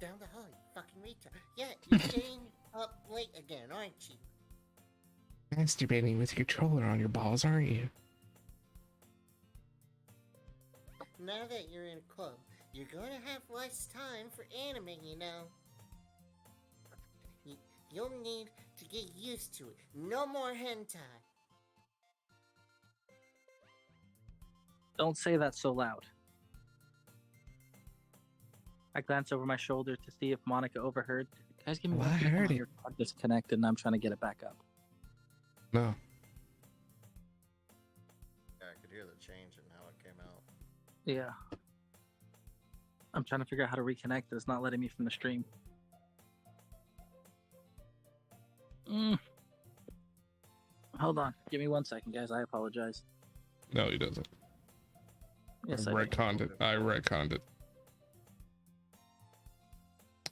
down the hall, you fucking retard. Yeah, you're staying up late again, aren't you? Masturbating with your controller on your balls, aren't you? Now that you're in a club, you're gonna have less time for anime, you know. You'll need to get used to it. No more hentai. Don't say that so loud. I glance over my shoulder to see if Monica overheard. Guys, give me Well, one I second. heard My it. earpod disconnected and I'm trying to get it back up. No. Yeah, I could hear the change in how it came out. Yeah. I'm trying to figure out how to reconnect it. It's not letting me from the stream. Hold on. Give me 1 second, guys. I apologize. No, he doesn't. Yes, I I do. retconned it. I retconned it.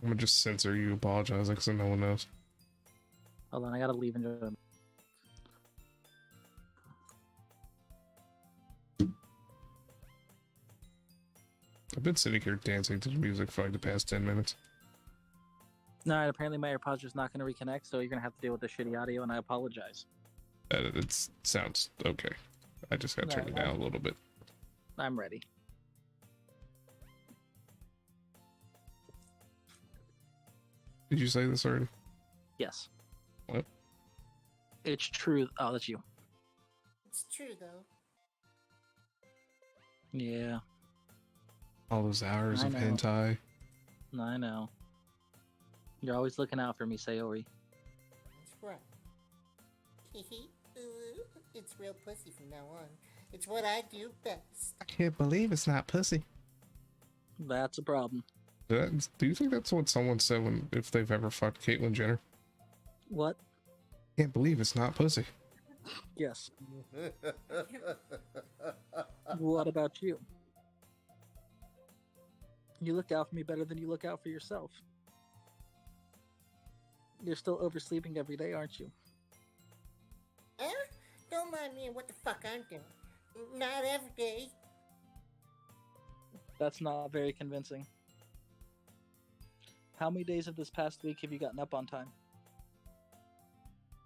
I'm gonna just censor you apologizing so no one knows. Hold on. I gotta leave and join. I've been sitting here dancing to the music for like the past 10 minutes. No, apparently my AirPods just not going to reconnect, so you're going to have to deal with the shitty audio, and I apologize. It sounds okay. I just gotta turn it down a little bit. I'm ready. Did you say this already? Yes. What? It's true. Oh, that's you. It's true, though. Yeah, All those hours I of know. hentai. I know. You're always looking out for me, Sayori. That's right. Ooh, it's real pussy from now on. It's what I do best. I can't believe it's not pussy. That's a problem. Do you think that's what someone said if they've ever fucked Caitlyn Jenner? What? Can't believe it's not pussy. Yes. What about you? You look out for me better than you look out for yourself. You're still oversleeping every day, aren't you? Huh? Don't mind me and what the fuck I'm doing. Not every day. That's not very convincing. How many days of this past week have you gotten up on time?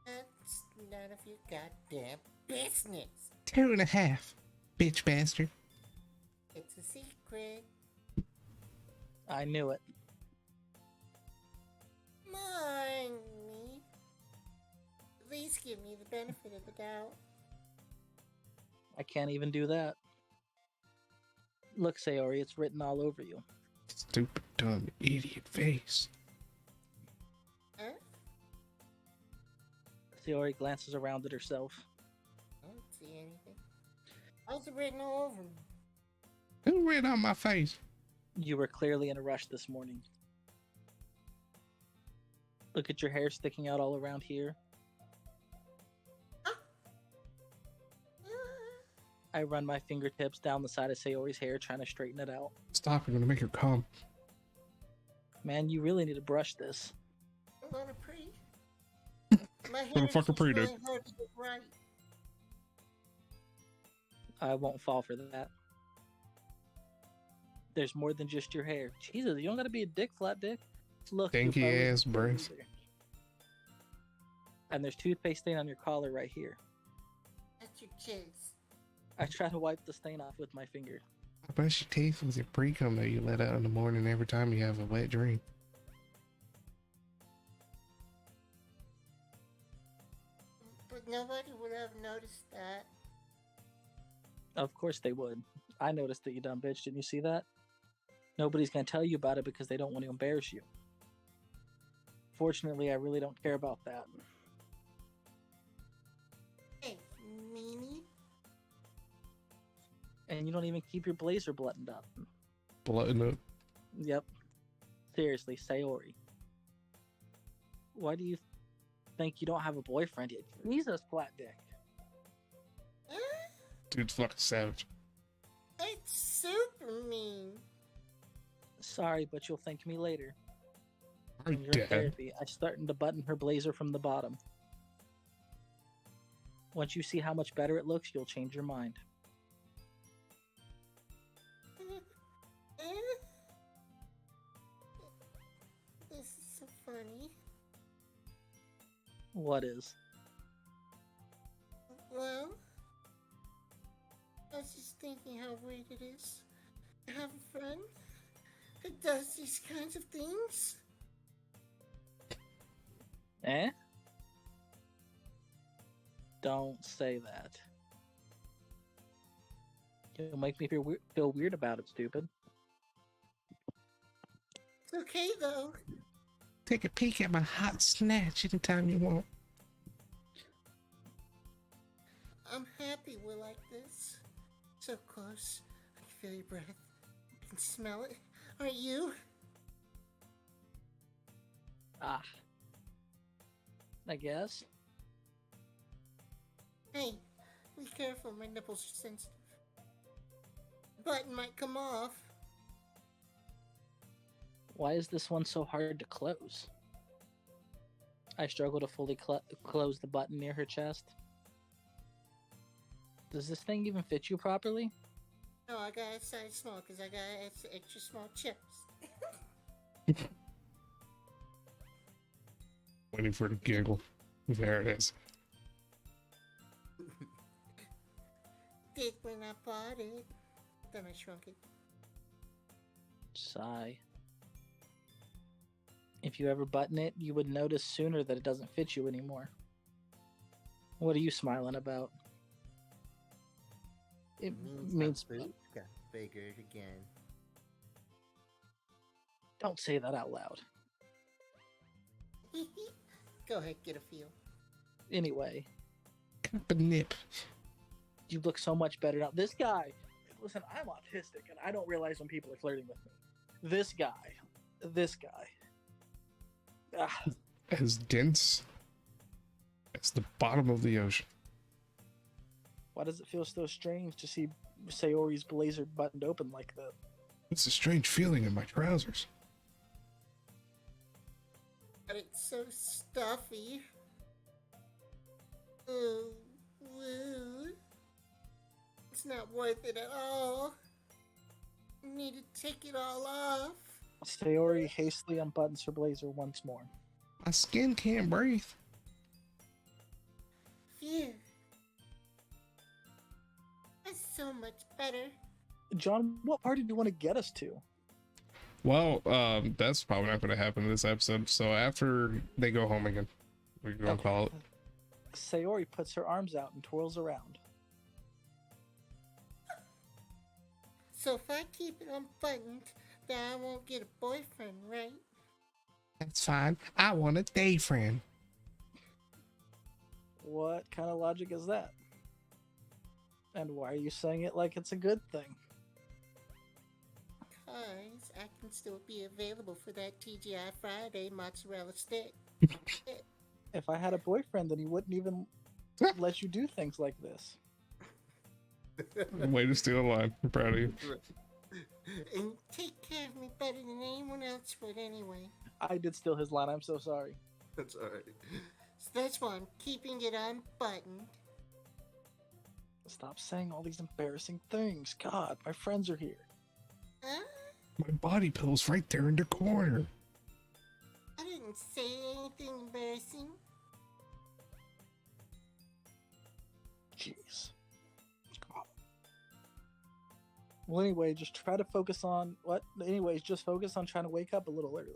That's none of your goddamn business. 2.5, bitch bastard. It's a secret. I knew it. Mind me. At least give me the benefit of the doubt. I can't even do that. Look, Sayori, it's written all over you. Stupid, dumb, idiot face. Huh? Sayori glances around at herself. I don't see anything. How's it written all over me? Who read on my face? You were clearly in a rush this morning. Look at your hair sticking out all around here. I run my fingertips down the side of Sayori's hair, trying to straighten it out. Stop, I'm gonna make her come. Man, you really need to brush this. My hair is Motherfucker just pretty, really dude. hard to get right. I won't fall for that. There's more than just your hair. Jesus, you don't gotta be a dick, flat dick. Look, your Stinky bow isn't ass straight braids. either. And there's toothpaste stain on your collar right here. That's your kids. I try to wipe the stain off with my finger. I brush your teeth with your pre-cum that you let out in the morning every time you have a wet dream. But nobody would have noticed that. Of course they would. I noticed that, you dumb bitch. Didn't you see that? Nobody's gonna tell you about it because they don't want to embarrass you. Fortunately, I really don't care about that. Hey, meanie. And you don't even keep your blazer buttoned up. Blooding up. Yep. Seriously, Sayori. Why do you think you don't have a boyfriend yet? Jesus, flat dick. Huh? Dude's fucking savage. It's super mean. Sorry, but you'll thank me later. Our When you're in dad. therapy, I'm starting to button her blazer from the bottom. Once you see how much better it looks, you'll change your mind. This is so funny. What is? Well, I was just thinking how weird it is to have a friend who does these kinds of things. Eh? Don't say that. You'll make me feel weird about it, stupid. It's okay though. Take a peek at my hot snatch anytime you want. I'm happy we're like this. So close. I can feel your breath. I can smell it. Aren't you? Ah. I guess. Hey, be careful, my nipples are sensitive. Button might come off. Why is this one so hard to close? I struggle to fully close the button near her chest. Does this thing even fit you properly? No, I got a size small because I got an extra small chest. Waiting for the giggle. There it is. Did when I bought it. Then I shrunk it. Sigh. If you ever button it, you would notice sooner that it doesn't fit you anymore. What are you smiling about? It means boot got bigger again. don't say that out loud. Go ahead, get a feel. Anyway, Cup and nip. you look so much better now. This guy, listen, I'm autistic and I don't realize when people are flirting with me. This guy. Ah, As dense as the bottom of the ocean. why does it feel so strange to see Sayori's blazer buttoned open like that? It's a strange feeling in my trousers. But it's so stuffy. Ooh, woo. It's not worth it at all. I need to take it all off. Sayori hastily unbuttons her blazer once more. My skin can't breathe. Phew. That's so much better. John, what part did you want to get us to? Well, that's probably not going to happen in this episode. So after they go home again, we're going to call it. Sayori puts her arms out and twirls around. So if I keep it unbuttoned, then I won't get a boyfriend, right? That's fine. I want a day friend. What kind of logic is that? And why are you saying it like it's a good thing? Because I can still be available for that TGI Friday mozzarella stick. If I had a boyfriend, then he wouldn't even let you do things like this. Way to steal a line. I'm proud of you. And take care of me better than anyone else would anyway. I did steal his line. I'm so sorry. That's alright. So that's why I'm keeping it unbuttoned. Stop saying all these embarrassing things. God, my friends are here. Huh? My body pillow's right there in the corner. I didn't say anything embarrassing. Jeez. God. Well, anyway, just try to focus on what? Anyways, just focus on trying to wake up a little earlier.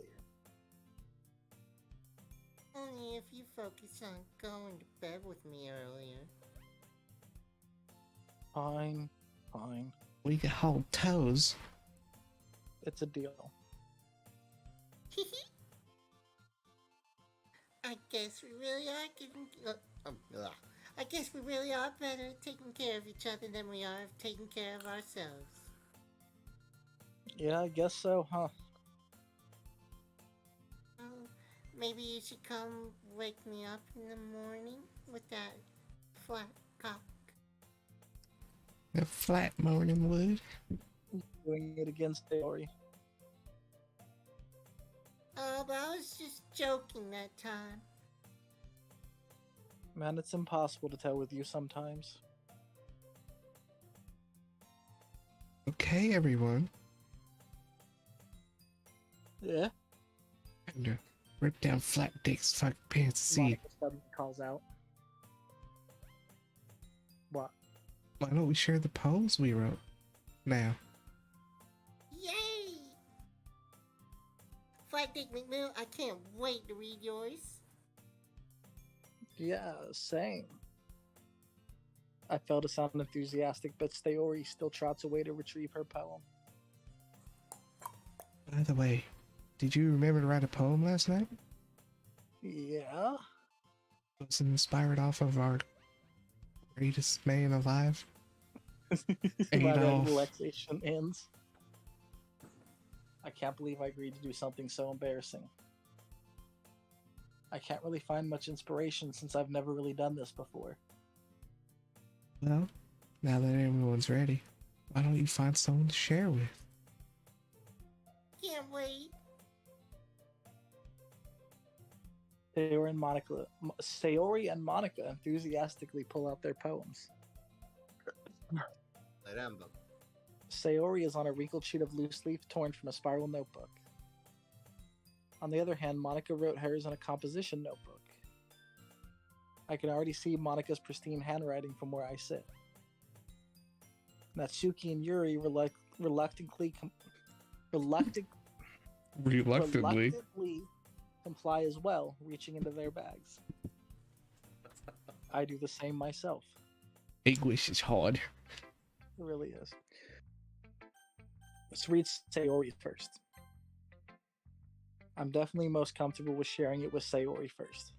Only if you focus on going to bed with me earlier. Fine, fine. We can hold toes. It's a deal. I guess we really are I guess we really are better at taking care of each other than we are of taking care of ourselves. Yeah, I guess so, huh? Oh, maybe you should come wake me up in the morning with that flat cock. A flat morning wood. Doing it against Sayori. Oh, but I was just joking that time. Man, it's impossible to tell with you sometimes. Okay, everyone. Yeah? Time to rip down Flat Dick's fucking pants and see. Monica suddenly calls out. What? Why don't we share the poems we wrote now? Yay! Flat Dick McMill, I can't wait to read yours. Yeah, same. I fail to sound enthusiastic, but Sayori still trots away to retrieve her poem. By the way, did you remember to write a poem last night? Yeah? Was it inspired off of our greatest man alive? My Adolf. relaxation ends. I can't believe I agreed to do something so embarrassing. I can't really find much inspiration since I've never really done this before. Well, now that everyone's ready, why don't you find someone to share with? Can't wait. Sayori and Monica enthusiastically pull out their poems. Caramba. Sayori is on a wrinkled sheet of loose leaf torn from a spiral notebook. On the other hand, Monica wrote hers in a composition notebook. I can already see Monica's pristine handwriting from where I sit. Natsuki and Yuri reluctantly comply as well, reaching into their bags. I do the same myself. English is hard. It really is. Let's read Sayori first. I'm definitely most comfortable with sharing it with Sayori first.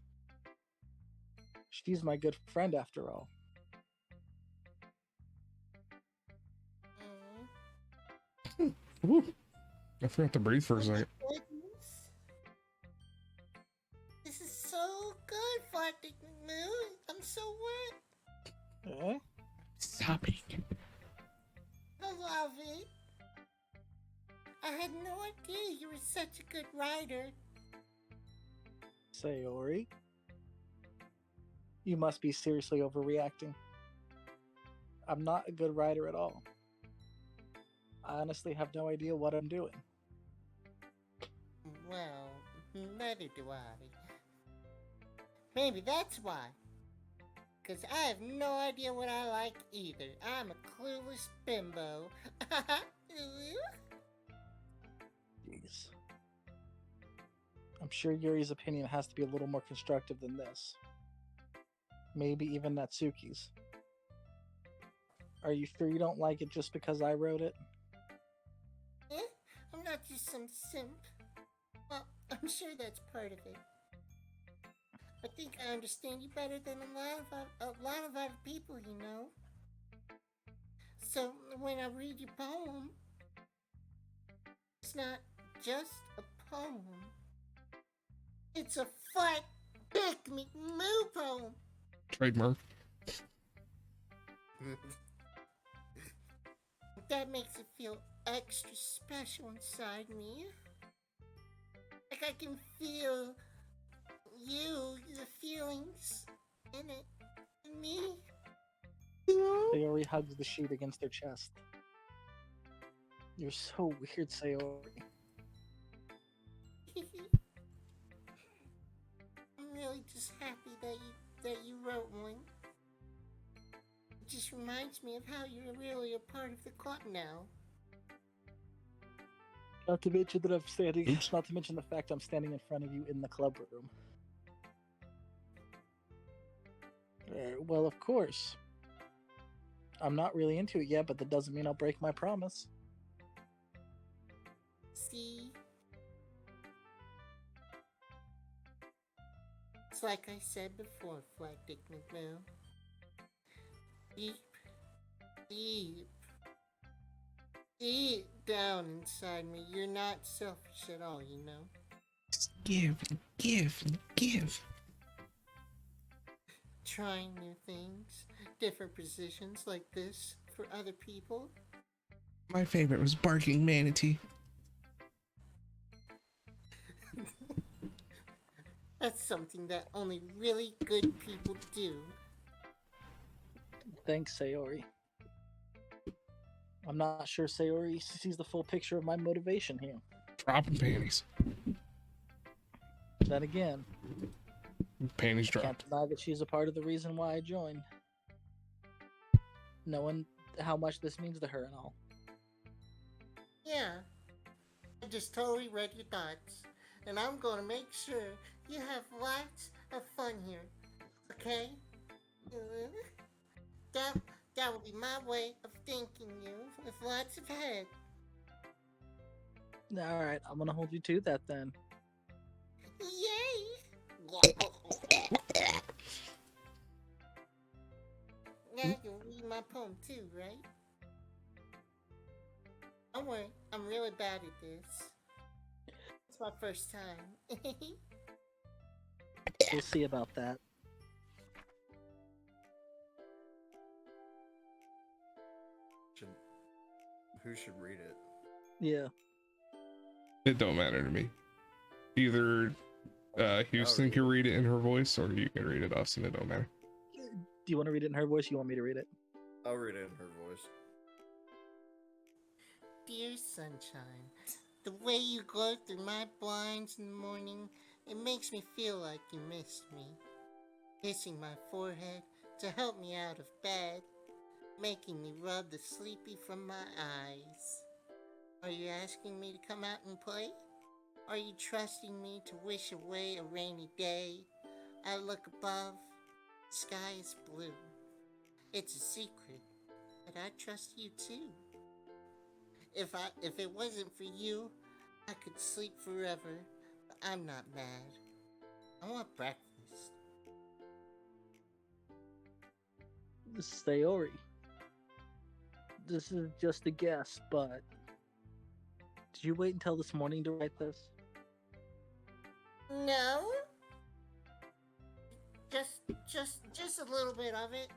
She's my good friend after all. Woo. I forgot to breathe for a second. Goodness. This is so good, Flat Dick McMill. I'm so wet. Eh? Sobbing. I love it. I had no idea you were such a good writer. Sayori? You must be seriously overreacting. I'm not a good writer at all. I honestly have no idea what I'm doing. Well, neither do I. Maybe that's why. Because I have no idea what I like either. I'm a clueless bimbo. Jeez. I'm sure Yuri's opinion has to be a little more constructive than this. Maybe even Natsuki's. Are you sure you don't like it just because I wrote it? Eh? I'm not just some simp. Well, I'm sure that's part of it. I think I understand you better than a lot of other people, you know. So when I read your poem, it's not just a poem. It's a Flat Dick McMoo poem. Trademark. That makes it feel extra special inside me. Like I can feel you, the feelings in it, and me. Sayori hugs the sheet against her chest. You're so weird, Sayori. I'm really just happy that you wrote one. It just reminds me of how you're really a part of the club now. Not to mention that I'm standing. Oops. Not to mention the fact I'm standing in front of you in the club room. Well, of course. I'm not really into it yet, but that doesn't mean I'll break my promise. See? It's like I said before, Flat Dick McMill. Deep down inside me, you're not selfish at all, you know? Just give. Trying new things, different positions like this for other people. My favorite was barking manatee. That's something that only really good people do. Thanks, Sayori. I'm not sure Sayori sees the full picture of my motivation here. Dropping panties. Then again, Panties can't dropped. deny that she's a part of the reason why I joined. Knowing how much this means to her and all. Yeah, I just totally read your thoughts, and I'm gonna make sure you have lots of fun here, okay? That will be my way of thanking you with lots of head. Alright, I'm gonna hold you to that then. Yay! Now you'll read my poem too, right? Don't worry, I'm really bad at this. It's my first time. We'll see about that. Who should read it? Yeah. It don't matter to me. Either Houston can read it in her voice, or you can read it, Austin. It don't matter. Do you want to read it in her voice? Or you want me to read it? I'll read it in her voice. Dear sunshine, the way you glow through my blinds in the morning, it makes me feel like you missed me. Kissing my forehead to help me out of bed, making me rub the sleepy from my eyes. Are you asking me to come out and play? Are you trusting me to wish away a rainy day? I look above, the sky is blue. It's a secret, but I trust you too. If it wasn't for you, I could sleep forever, but I'm not mad. I want breakfast. Sayori. This is just a guess, but did you wait until this morning to write this? No. Just a little bit of it.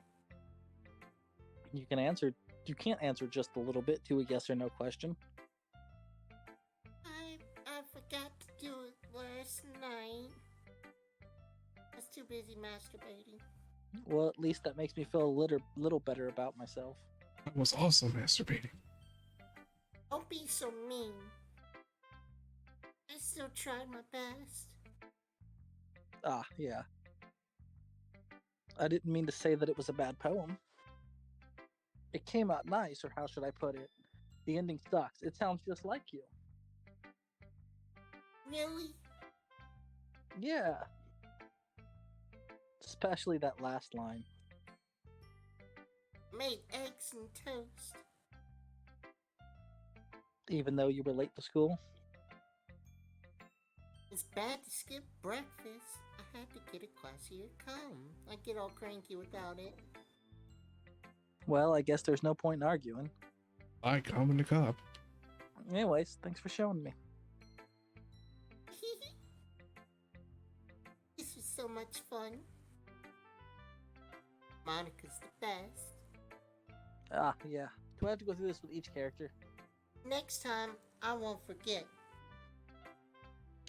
You can't answer just a little bit to a yes or no question. I forgot to do it last night. I was too busy masturbating. Well, at least that makes me feel a little better about myself. I was also masturbating. Don't be so mean. I still tried my best. Ah, yeah. I didn't mean to say that it was a bad poem. It came out nice, or how should I put it? The ending sucks. It sounds just like you. Really? Yeah. Especially that last line. Made eggs and toast. Even though you were late to school? It's bad to skip breakfast. I had to get a classier cum. I get all cranky without it. Well, I guess there's no point in arguing. I come in the cup. Anyways, thanks for showing me. This was so much fun. Monica's the best. Ah, yeah. Do I have to go through this with each character? Next time, I won't forget.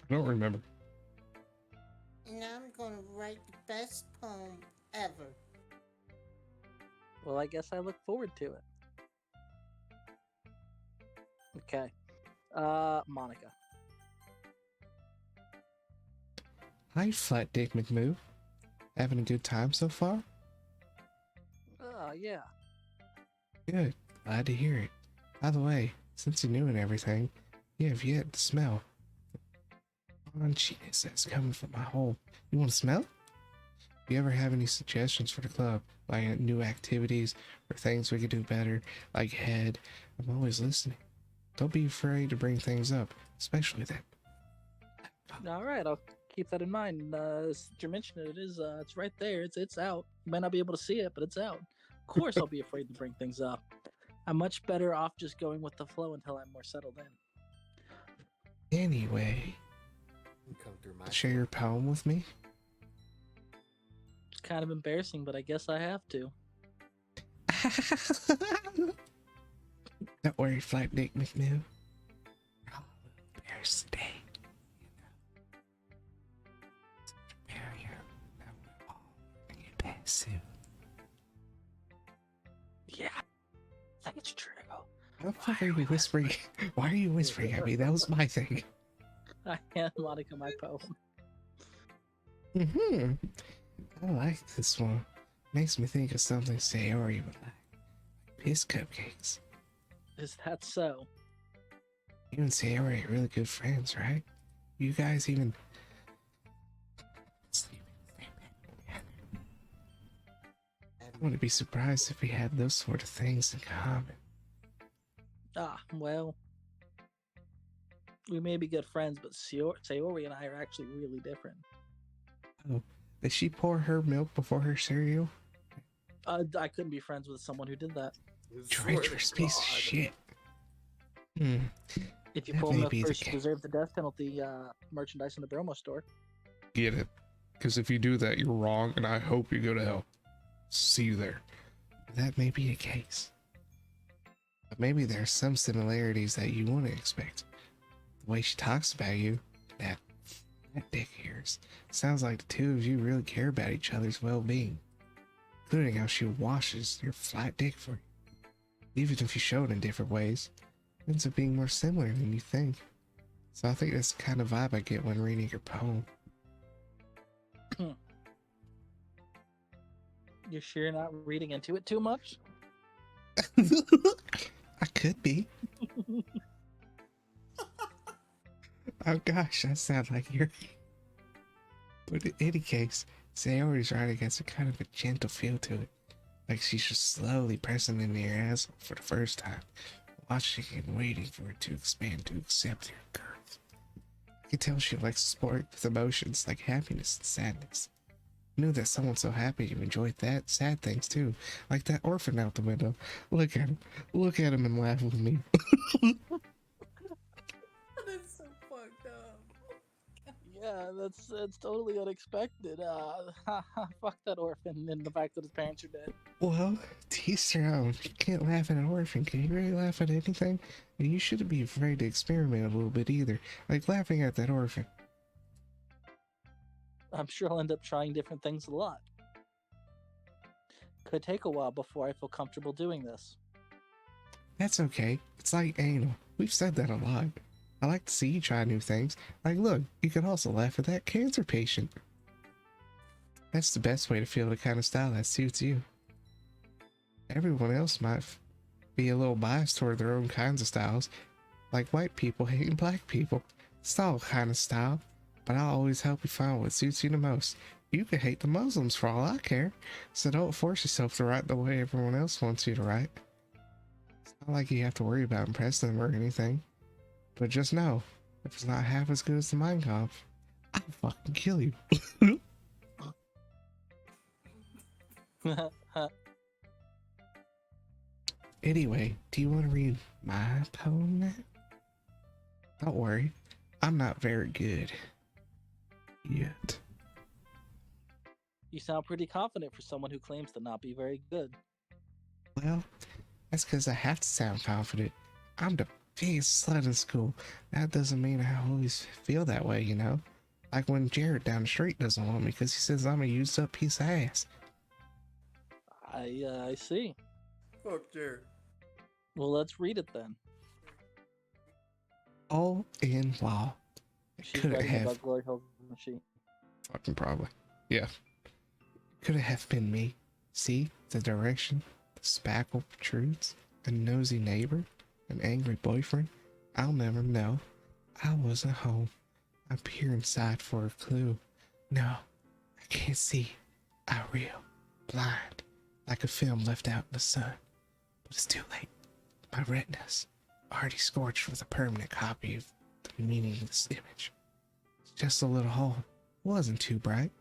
I don't remember. and I'm gonna write the best poem ever. Well, I guess I look forward to it. Okay. Monica. Hi, Flat Dick McMove. Having a good time so far? Yeah. Good. Glad to hear it. By the way, since you're new and everything, you have yet to smell crunchiness that's coming from my hole. You want to smell? If you ever have any suggestions for the club, like new activities or things we could do better, like head, I'm always listening. Don't be afraid to bring things up, especially that. All right, I'll keep that in mind. Since you mentioned it, it's right there. It's out. You might not be able to see it, but it's out. Of course, I'll be afraid to bring things up. I'm much better off just going with the flow until I'm more settled in. Anyway, Come through my share your poem with me? It's kind of embarrassing, but I guess I have to. Don't worry, Flat Dick McMill. We're all a little embarrassed today. Prepare you. That we're all gonna get back soon. Yeah, I think it's true. How the fuck are you whispering? Why are you whispering at me? That was my thing. I hand Monica my poem. I like this one. Makes me think of something Sayori would like. Piss cupcakes. Is that so? You and Sayori are really good friends, right? You guys even sleep in the same bed together. I wouldn't be surprised if we had those sort of things in common. Well, we may be good friends, but Sayori and I are actually really different. Oh, did she pour her milk before her cereal? I couldn't be friends with someone who did that. Treacherous piece of shit. If you That pull may milk be the first, you case. deserve the death penalty. Merchandise in the Bromo store. Get it? Because if you do that, you're wrong, and I hope you go to hell. See you there. That may be the case. But maybe there are some similarities that you wouldn't expect. The way she talks about you, that dick of yours, sounds like the two of you really care about each other's well-being, including how she washes your flat dick for you. Even if you show it in different ways, it ends up being more similar than you think. So I think that's the kind of vibe I get when reading your poem. You're sure you're not reading into it too much? I could be. Oh gosh, that sounds like you're. But in any case, Sayori's writing has a kind of a gentle feel to it. Like she's just slowly pressing into your asshole for the first time, watching and waiting for it to expand to accept your curves. I can tell she likes sport with emotions like happiness and sadness. I knew that someone so happy you enjoyed that sad things too, like that orphan out the window. Look at him and laugh with me. That is so fucked up. Yeah, that's totally unexpected. Fuck that orphan and the fact that his parents are dead. Well, to each their own. You can't laugh at an orphan. Can you really laugh at anything? And you shouldn't be afraid to experiment a little bit either. Like laughing at that orphan. I'm sure I'll end up trying different things a lot. Could take a while before I feel comfortable doing this. That's okay. It's like anal. We've said that a lot. I like to see you try new things. Like, look, you could also laugh at that cancer patient. That's the best way to feel the kind of style that suits you. Everyone else might be a little biased toward their own kinds of styles, like white people hating black people. It's all kind of style, but I'll always help you find what suits you the most. You can hate the Muslims for all I care, so don't force yourself to write the way everyone else wants you to write. It's not like you have to worry about impressing them or anything, but just know, if it's not half as good as the Mein Kampf, I'll fucking kill you. Anyway, do you want to read my poem now? Don't worry, I'm not very good. Yet. You sound pretty confident for someone who claims to not be very good. Well, that's because I have to sound confident. I'm the biggest slut in school. That doesn't mean I always feel that way, you know? Like when Jared down the street doesn't want me because he says I'm a used up piece of ass. I see. Fuck Jared. Well, let's read it then. All in law. She's Could it writing have about Glory Hole Machine. fucking probably. Yeah. Could it have been me? See the direction, the spackle protrudes, a nosy neighbor, an angry boyfriend. I'll never know. I wasn't home. I peer inside for a clue. No, I can't see. I reel, blind, like a film left out in the sun. But it's too late. My retina's already scorched with a permanent copy of the meaningless image. Just a little hole. It wasn't too bright.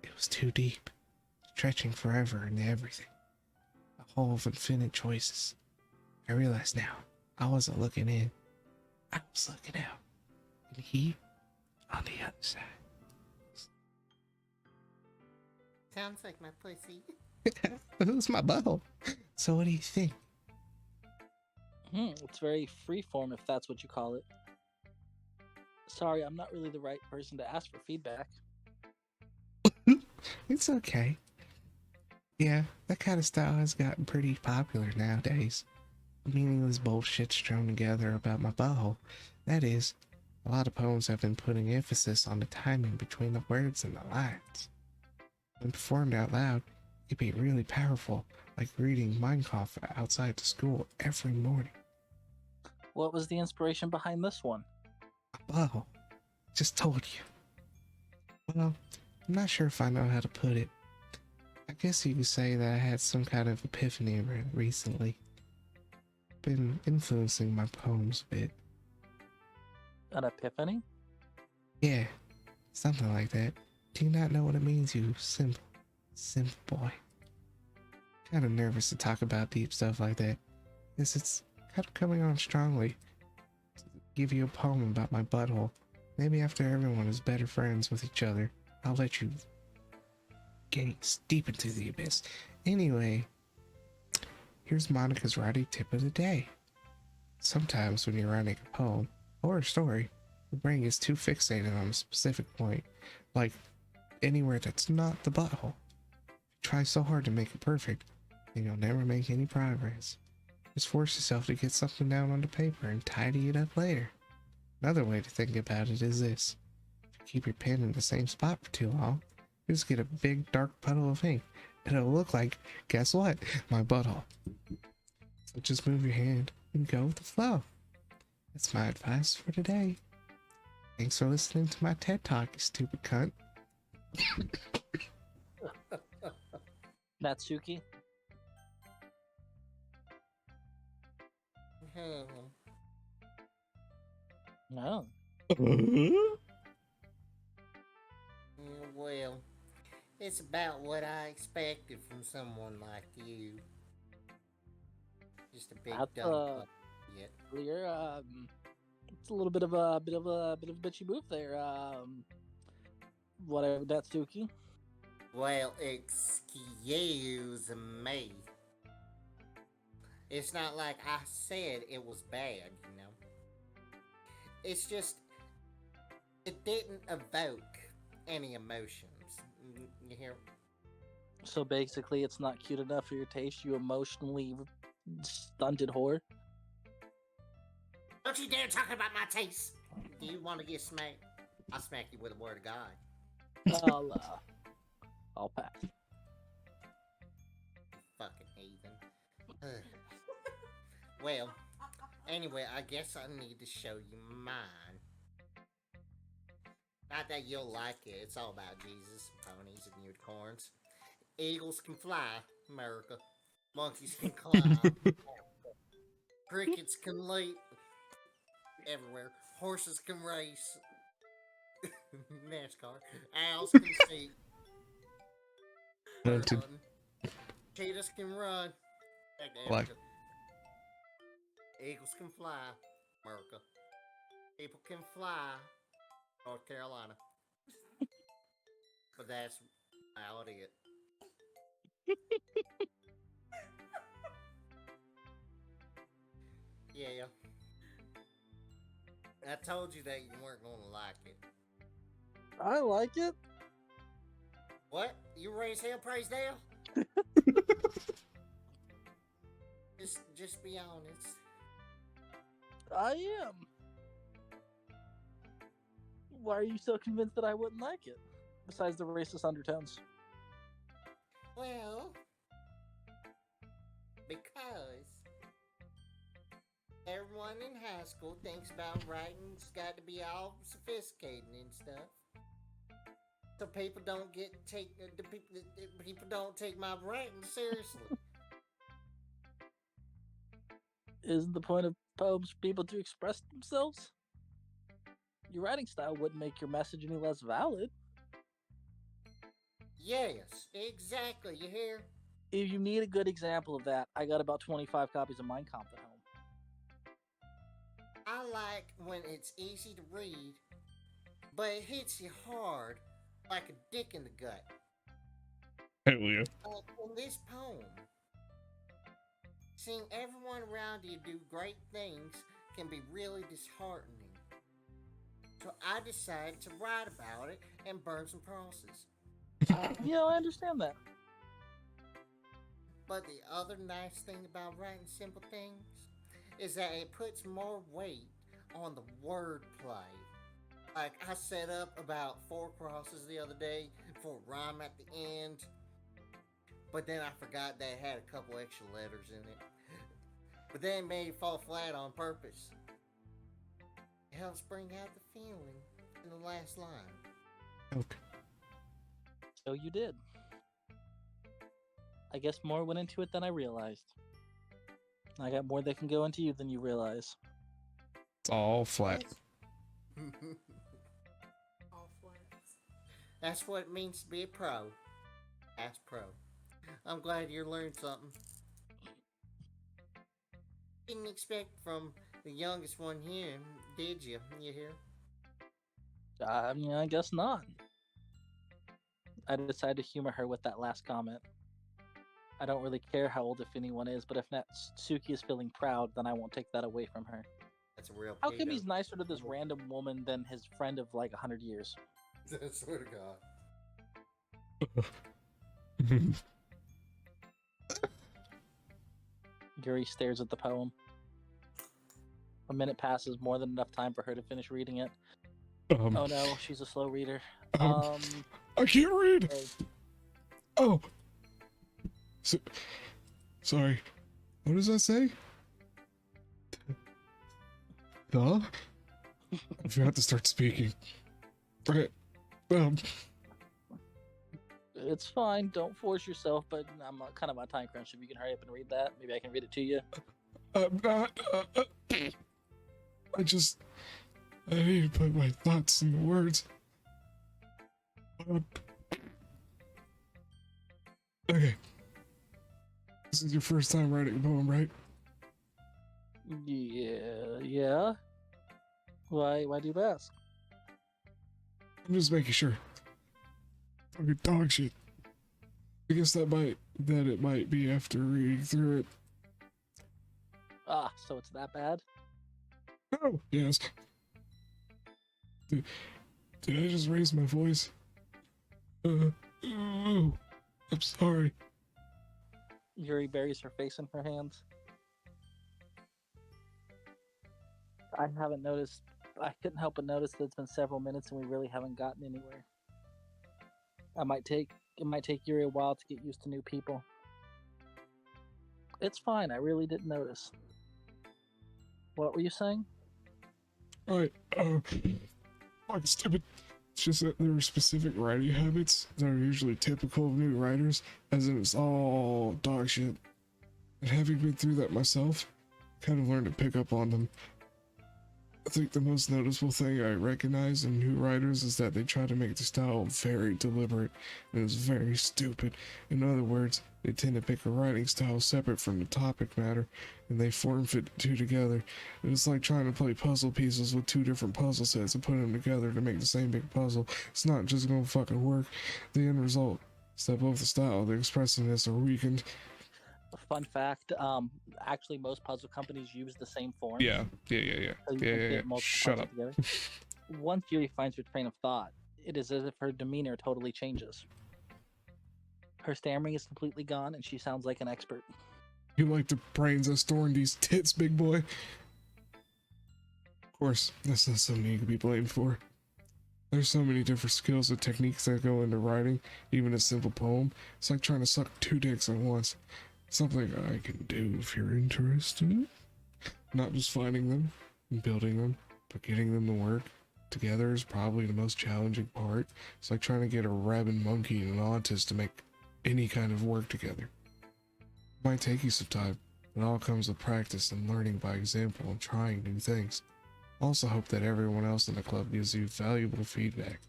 It was too deep, stretching forever into everything. A hole of infinite choices. I realize now, I wasn't looking in. I was looking out. And he on the other side. Sounds like my pussy. Who's my butthole? So what do you think? It's very freeform, if that's what you call it. Sorry, I'm not really the right person to ask for feedback. It's okay. Yeah, that kind of style has gotten pretty popular nowadays. Meaningless bullshit strewn together about my butthole. That is, a lot of poems have been putting emphasis on the timing between the words and the lines. When performed out loud, it can be really powerful, like reading Mein Kampf outside the school every morning. What was the inspiration behind this one? My butthole. Just told you. Well, I'm not sure if I know how to put it. I guess you could say that I had some kind of epiphany recently. Been influencing my poems a bit. An epiphany? Yeah, something like that. Do you not know what it means, you simple boy? Kind of nervous to talk about deep stuff like that. It's kind of coming on strongly. To give you a poem about my butthole. Maybe after everyone is better friends with each other, I'll let you gaze deep into the abyss. Anyway, here's Monica's writing tip of the day. Sometimes when you're writing a poem or a story, your brain gets too fixated on a specific point, like anywhere that's not the butthole. Try so hard to make it perfect, and you'll never make any progress. Just force yourself to get something down onto paper and tidy it up later. Another way to think about it is this. If you keep your pen in the same spot for too long, you just get a big dark puddle of ink. And it'll look like, guess what? My butthole. So just move your hand and go with the flow. That's my advice for today. Thanks for listening to my TED Talk, you stupid cunt. Natsuki? Oh, No. well, it's about what I expected from someone like you. Just a big That's, dumb fuck yet. You're, it's a little bit of a bitchy move there. Whatever, Natsuki. Well, excuse me. It's not like I said it was bad, you know. It's just, it didn't evoke any emotions. You hear? So basically, it's not cute enough for your taste, you emotionally stunted whore. Don't you dare talk about my taste. Do you want to get smacked? I'll smack you with a word of God. I'll pass. Fucking heathen. Well, anyway, I guess I need to show you mine. Not that you'll like it. It's all about Jesus and ponies and unicorns. Eagles can fly, America. Monkeys can climb. Crickets can leap. Everywhere. Horses can race. NASCAR. Owls can see. Cheetahs can run. Back to Like- Africa. Eagles can fly, America. People can fly, North Carolina. But that's about it. Yeah. I told you that you weren't gonna like it. I like it. What? You raise hell, praise Dale? Just be honest. I am. Why are you so convinced that I wouldn't like it? Besides the racist undertones. Well, because everyone in high school thinks about writing's got to be all sophisticated and stuff. So people don't people don't take my writing seriously. Isn't the point of poems for people to express themselves? Your writing style wouldn't make your message any less valid. Yes, exactly. You hear? If you need a good example of that, I got about 25 copies of Mein Kampf at home. I like when it's easy to read, but it hits you hard like a dick in the gut. Hell yeah. In this poem, seeing everyone around you do great things can be really disheartening. So I decided to write about it and burn some crosses. Yeah, I understand that. But the other nice thing about writing simple things is that it puts more weight on the wordplay. Like, I set up about 4 crosses the other day for a rhyme at the end, but then I forgot that it had a couple extra letters in it. But then it made it fall flat on purpose. It helps bring out the feeling in the last line. Okay. So you did. I guess more went into it than I realized. I got more that can go into you than you realize. It's all flat. All flats. That's what it means to be a pro. That's pro. I'm glad you learned something. Didn't expect from the youngest one here, did you? You hear? I mean, I guess not. I decided to humor her with that last comment. I don't really care how old, if anyone is, but if Natsuki is feeling proud, then I won't take that away from her. That's a real How come pedo. he's nicer to this random woman than his friend of like 100 years? I swear to God. Yuri stares at the poem. A minute passes, more than enough time for her to finish reading it. Oh no, she's a slow reader. I can't read. Okay. Oh. Sorry. What does that say? The? I forgot to start speaking. Right. It's fine. Don't force yourself, but I'm kind of on a time crunch. If you can hurry up and read that, maybe I can read it to you. I'm not. I need to put my thoughts into words. Okay. This is your first time writing a poem, right? Yeah. Why do you ask? I'm just making sure. Fucking dog shit. I guess it might be after reading through it. Ah, so it's that bad? Oh, yes. Did I just raise my voice? Oh, I'm sorry. Yuri buries her face in her hands. I haven't noticed. I couldn't help but notice that it's been several minutes and we really haven't gotten anywhere. It might take Yuri a while to get used to new people. It's fine. I really didn't notice. What were you saying? Alright, fucking stupid. It's just that there are specific writing habits that are usually typical of new writers, as in it's all dog shit. And having been through that myself, kind of learned to pick up on them. I think the most noticeable thing I recognize in new writers is that they try to make the style very deliberate, and it's very stupid. In other words, they tend to pick a writing style separate from the topic matter, and they form-fit the two together. And it's like trying to play puzzle pieces with 2 different puzzle sets and put them together to make the same big puzzle. It's not just gonna fucking work. The end result is that both the style and the expressiveness are weakened. Fun fact, actually most puzzle companies use the same form. Yeah. So you can fit multiple Shut puzzles up. together. Once Yuri finds her train of thought, it is as if her demeanor totally changes. Her stammering is completely gone, and she sounds like an expert. You like the brains that store in these tits, big boy? Of course, that's not something you can be blamed for. There's so many different skills and techniques that go into writing, even a simple poem. It's like trying to suck 2 dicks at once. Something I can do if you're interested. Not just finding them and building them, but getting them to work together is probably the most challenging part. It's like trying to get a rabid monkey and an autist to make any kind of work together. It might take you some time, but it all comes with practice and learning by example and trying new things. Also hope that everyone else in the club gives you valuable feedback.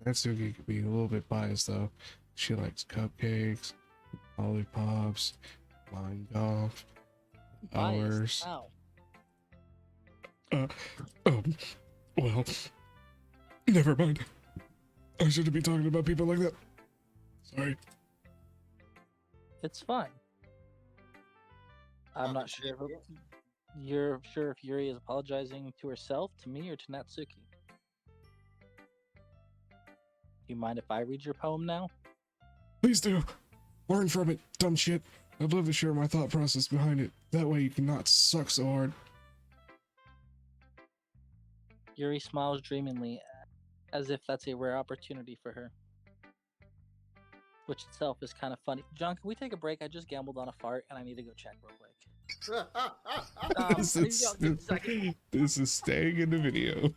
Natsuki could be a little bit biased though. She likes cupcakes, lollipops, mind golf, hours. How? Well, never mind. I shouldn't be talking about people like that. Sorry. It's fine. I'm not sure. You're sure if Yuri is apologizing to herself, to me, or to Natsuki? Do you mind if I read your poem now? Please do. Learn from it, dumb shit. I'd love to share my thought process behind it. That way you cannot suck so hard. Yuri smiles dreamingly, as if that's a rare opportunity for her. Which itself is kind of funny. John, can we take a break? I just gambled on a fart, and I need to go check real quick. This is staying in the video.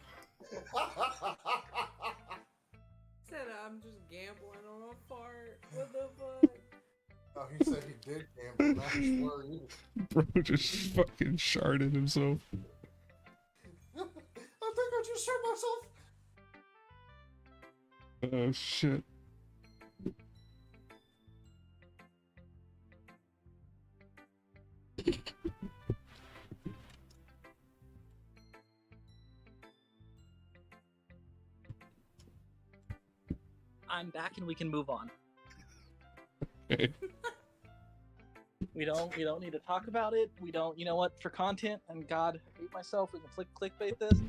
Said I'm just gambling on a fart. What the fuck? Oh, he said he did gamble. Not his word. Bro just fucking sharded himself. I think I just shot myself. Oh shit. I'm back and we can move on. Okay. We don't need to talk about it. We don't, you know what, for content, and God, I hate myself, we can clickbait this.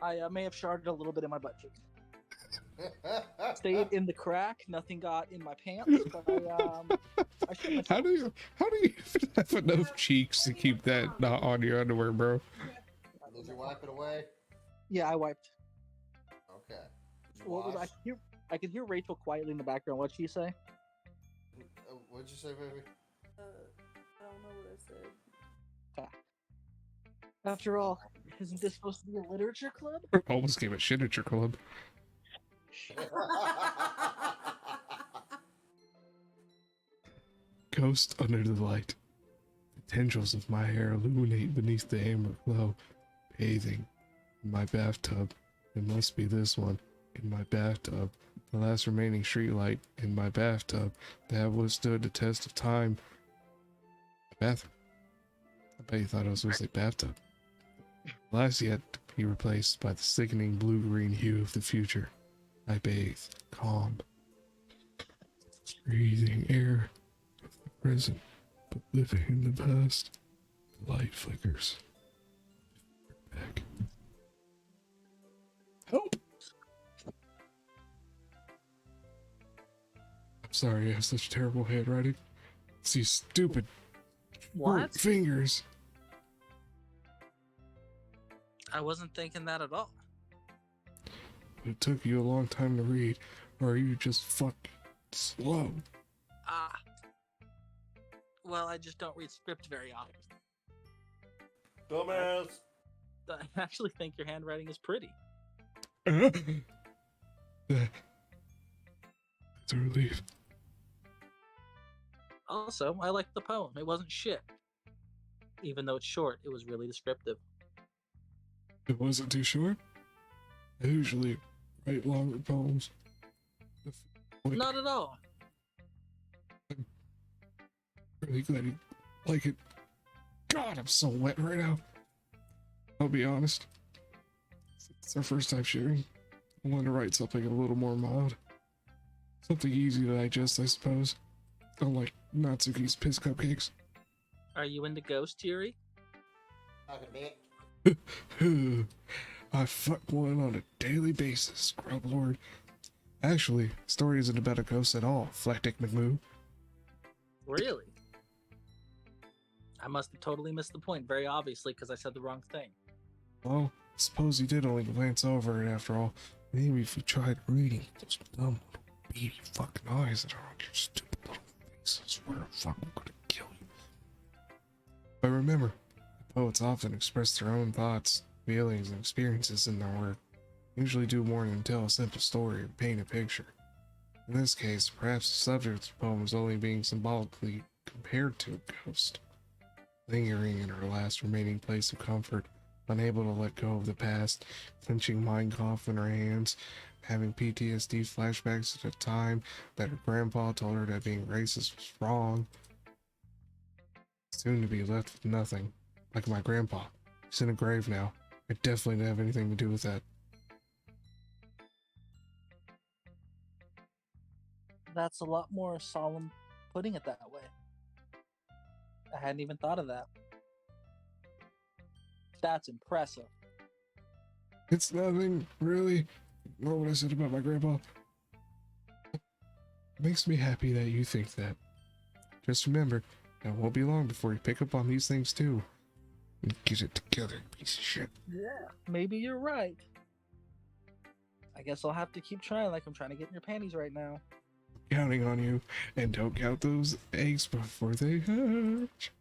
I may have sharded a little bit in my butt cheeks. Stayed in the crack, nothing got in my pants, but I shit myself. How do you even have enough cheeks to keep that not on your underwear, bro? Did you wipe it away? Yeah, I wiped. Okay. Did you What was wash? I could hear Rachel quietly in the background. What'd she say? What'd you say, baby? I don't know what I said. After all, isn't this supposed to be a literature club? Almost gave a shit at your club. Ghost under the light. The tendrils of my hair illuminate beneath the amber glow. Bathing in my bathtub. It must be this one. In my bathtub. The last remaining streetlight in my bathtub that have withstood the test of time. Bathroom. I bet you thought I was supposed to say bathtub. Last yet to be replaced by the sickening blue-green hue of the future. I bathe, calm, breathing air of the present, but living in the past. The light flickers. Back. Help! I'm sorry, I have such terrible handwriting. It's these stupid What? fingers. I wasn't thinking that at all. It took you a long time to read, or are you just fucking slow? Well, I just don't read script very often. Dumbass. I actually think your handwriting is pretty. That's a relief. Also, I liked the poem. It wasn't shit. Even though it's short, it was really descriptive. It wasn't too short. I usually write longer poems. Not at all. Really glad you like it. God, I'm so wet right now. I'll be honest. It's our first time sharing. I wanted to write something a little more mild. Something easy to digest, I suppose. Unlike Natsuki's piss cupcakes. Are you into Ghost, Yuri? Talking a bit. I fuck one on a daily basis, Grub Lord. Actually, the story isn't about a ghost at all, Flectic McMoo. Really? I must have totally missed the point, very obviously, because I said the wrong thing. Well, suppose you did only glance over it after all. Maybe if you tried reading those dumb little beady fucking eyes that are on your stupid little face, I swear to fuck, I'm gonna kill you. But remember, poets often express their own thoughts, feelings, and experiences in their work. Usually do more than tell a simple story or paint a picture. In this case, perhaps the subject of the poem is only being symbolically compared to a ghost, lingering in her last remaining place of comfort, unable to let go of the past, clenching Mein Kampf in her hands, having PTSD flashbacks at a time that her grandpa told her that being racist was wrong. Soon to be left with nothing, like my grandpa. He's in a grave now. I definitely didn't have anything to do with that. That's a lot more solemn putting it that way. I hadn't even thought of that. That's impressive. It's nothing, really. Ignore what I said about my grandpa. It makes me happy that you think that. Just remember, it won't be long before you pick up on these things too. And get it together, piece of shit. Yeah, maybe you're right. I guess I'll have to keep trying like I'm trying to get in your panties right now. Counting on you, and don't count those eggs before they hatch.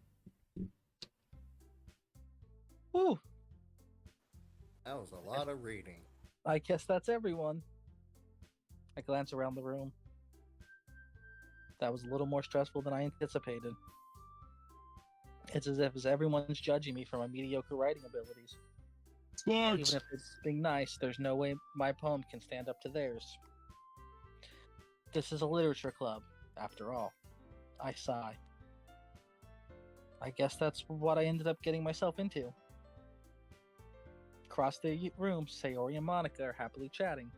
Whew, That was a lot of reading. I guess that's everyone. I glance around the room. That was a little more stressful than I anticipated. It's as if everyone's judging me for my mediocre writing abilities. Even if it's being nice, there's no way my poem can stand up to theirs. This is a literature club, after all. I sigh. I guess that's what I ended up getting myself into. Across the room, Sayori and Monica are happily chatting.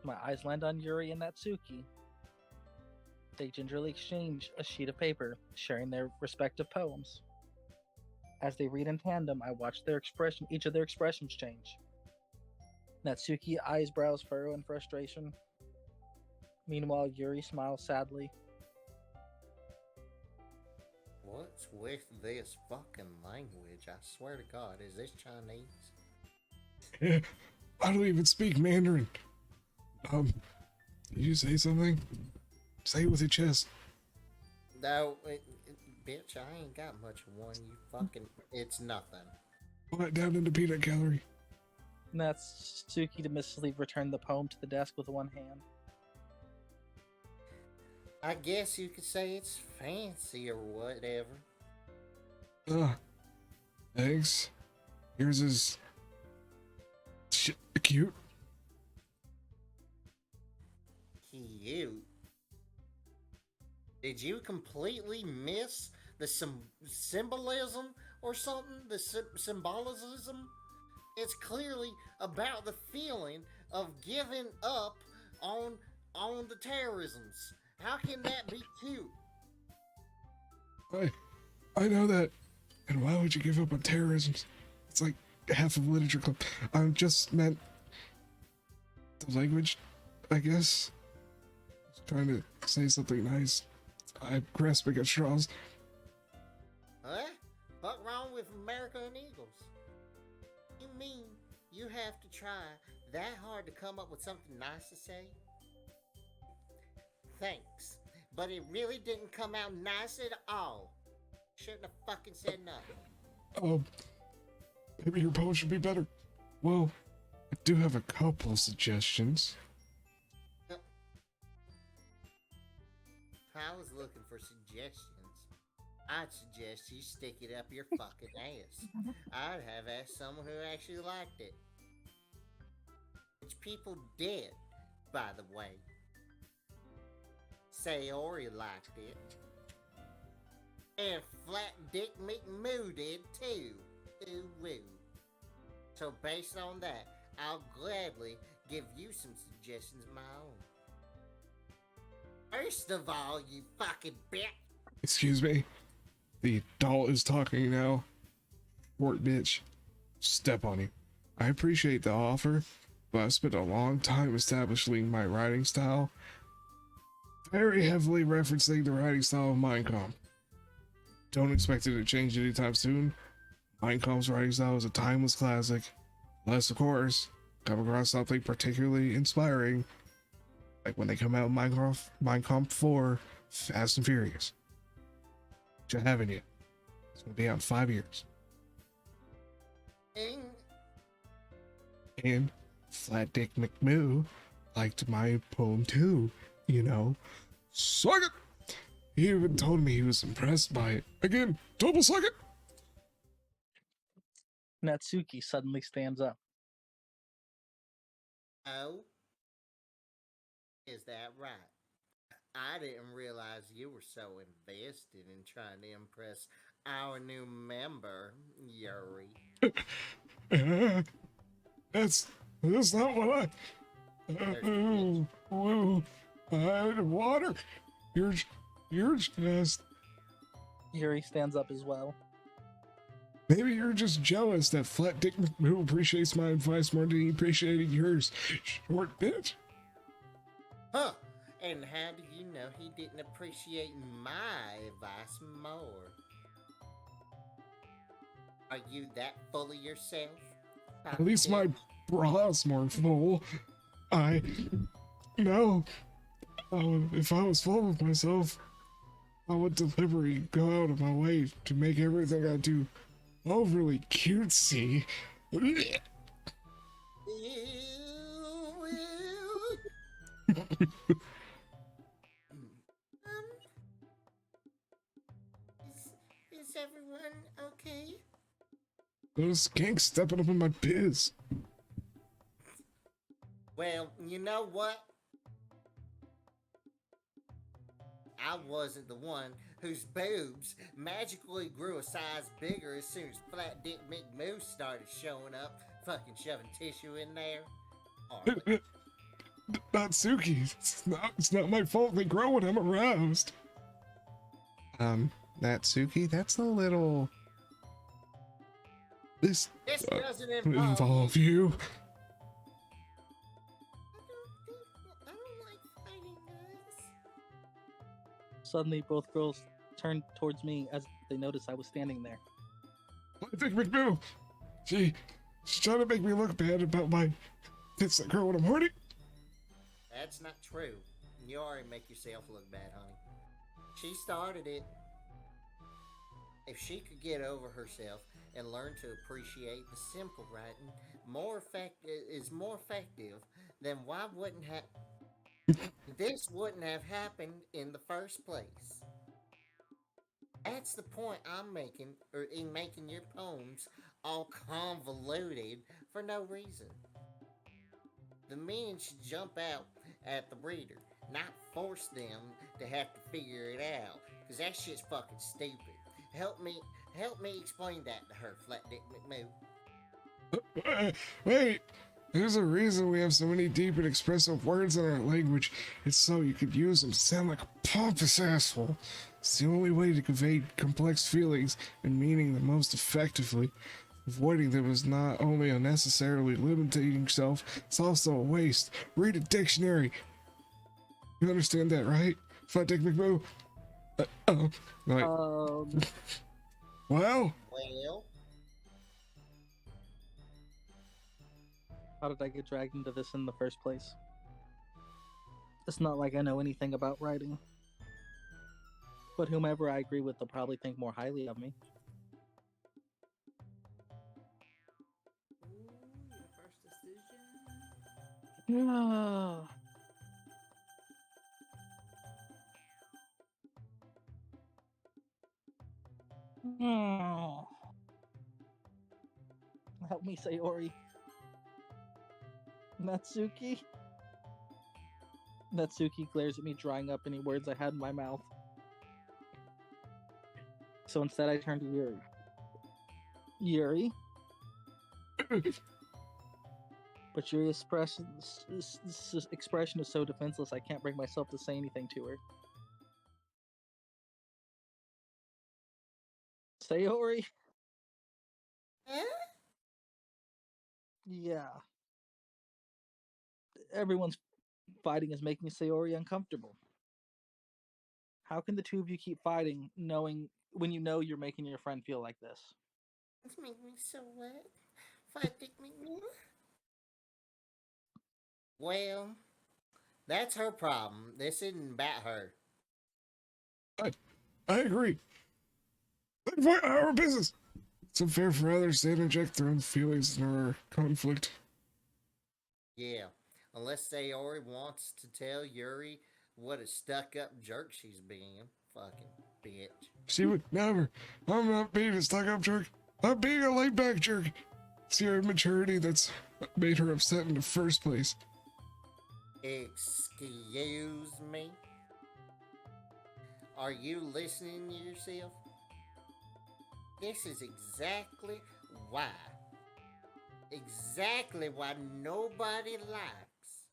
My eyes land on Yuri and Natsuki. They gingerly exchange a sheet of paper, sharing their respective poems. As they read in tandem, I watch each of their expressions change. Natsuki eyebrows furrow in frustration. Meanwhile, Yuri smiles sadly. What's with this fucking language? I swear to God, is this Chinese? Yeah, I don't even speak Mandarin. Did you say something? Say it with your chest. No, bitch, I ain't got much of one. You fucking, it's nothing. Pull that down into peanut gallery. Natsuki dismissively returned the poem to the desk with one hand. I guess you could say it's fancy or whatever. Thanks. Yours is cute. Cute. Did you completely miss the symbolism or something? The symbolism? It's clearly about the feeling of giving up on the terrorisms. How can that be cute? I know that. And why would you give up on terrorism? It's like half of literature club. I just meant the language, I guess. I was trying to say something nice. I'm grasping at straws. Huh? What's wrong with America and Eagles? You mean you have to try that hard to come up with something nice to say? Thanks, but it really didn't come out nice at all. Shouldn't have fucking said nothing. Maybe your poem should be better. Well, I do have a couple suggestions. I was looking for suggestions. I'd suggest you stick it up your fucking ass. I'd have asked someone who actually liked it. Which people did, by the way. Sayori liked it. And Flat Dick McMoo did too. Ooh woo. So based on that, I'll gladly give you some suggestions of my own. First of all, you fucking bitch. Excuse me. The adult is talking now. Short bitch. Step on you. I appreciate the offer, but I've spent a long time establishing my writing style, very heavily referencing the writing style of Minecraft. Don't expect it to change anytime soon. Minecraft's writing style is a timeless classic, unless, of course, come across something particularly inspiring, like when they come out with Minecraft 4, Fast and Furious. Which I haven't yet. It's gonna be out in 5 years. And Flat Dick McMoo liked my poem too, you know. Suck it! He even told me he was impressed by it. Again, double suck it! Natsuki suddenly stands up. Oh? Is that right? I didn't realize you were so invested in trying to impress our new member, Yuri. That's not what water. You're just Yuri stands up as well. maybe you're just jealous that Flat Dick McMoo appreciates my advice more than he appreciated yours, short bitch. Huh? And how do you know he didn't appreciate my advice more? Are you that full of yourself? At least my bra's more full. No. If I was full of myself, I would deliberately go out of my way to make everything I do overly cutesy. Is everyone okay? Those skanks stepping up in my biz. Well, you know what? I wasn't the one whose boobs magically grew a size bigger as soon as Flat Dick McMoose started showing up, fucking shoving tissue in there. Hardly. Natsuki, it's not my fault they grow when I'm aroused. Natsuki, that's a little... This doesn't involve you. I don't like fighting, guys. Suddenly, both girls turn towards me as they notice I was standing there. I think McMoo, she's trying to make me look bad about my tits that grow when I'm horny. That's not true. You already make yourself look bad, honey. She started it. If she could get over herself and learn to appreciate the simple writing more effective, then why wouldn't this wouldn't have happened in the first place? That's the point I'm making, or in making your poems all convoluted for no reason. The meaning should jump out at the reader, not force them to have to figure it out, because that shit's fucking stupid. Help me explain that to her, Flat Dick McMoo. Wait, there's a reason we have so many deep and expressive words in our language. It's so you could use them to sound like a pompous asshole. It's the only way to convey complex feelings and meaning the most effectively. Avoiding them is not only unnecessarily limiting yourself, it's also a waste. Read a dictionary. You understand that, right? Flat Dick McMoo? Right. Well? Well, How did I get dragged into this in the first place? It's not like I know anything about writing. But whomever I agree with, they'll probably think more highly of me. Ooh, your first decision. Help me, Sayori. Natsuki? Natsuki glares at me, drying up any words I had in my mouth. So instead I turn to Yuri. Yuri? But Yuri's expression is so defenseless I can't bring myself to say anything to her. Sayori? huh? Yeah. Everyone's fighting is making Sayori uncomfortable. How can the two of you keep fighting knowing when you know you're making your friend feel like this? It's making me so wet. Fighting me more. Well, that's her problem. This isn't about her. I agree. Avoid our business. It's unfair for others to interject their own feelings in our conflict. Yeah, unless Sayori wants to tell Yuri what a stuck-up jerk she's being. Fucking bitch. She would never. I'm not being a stuck-up jerk. I'm being a laid-back jerk. It's your immaturity that's made her upset in the first place. Excuse me? Are you listening to yourself? This is exactly why. Exactly why nobody likes.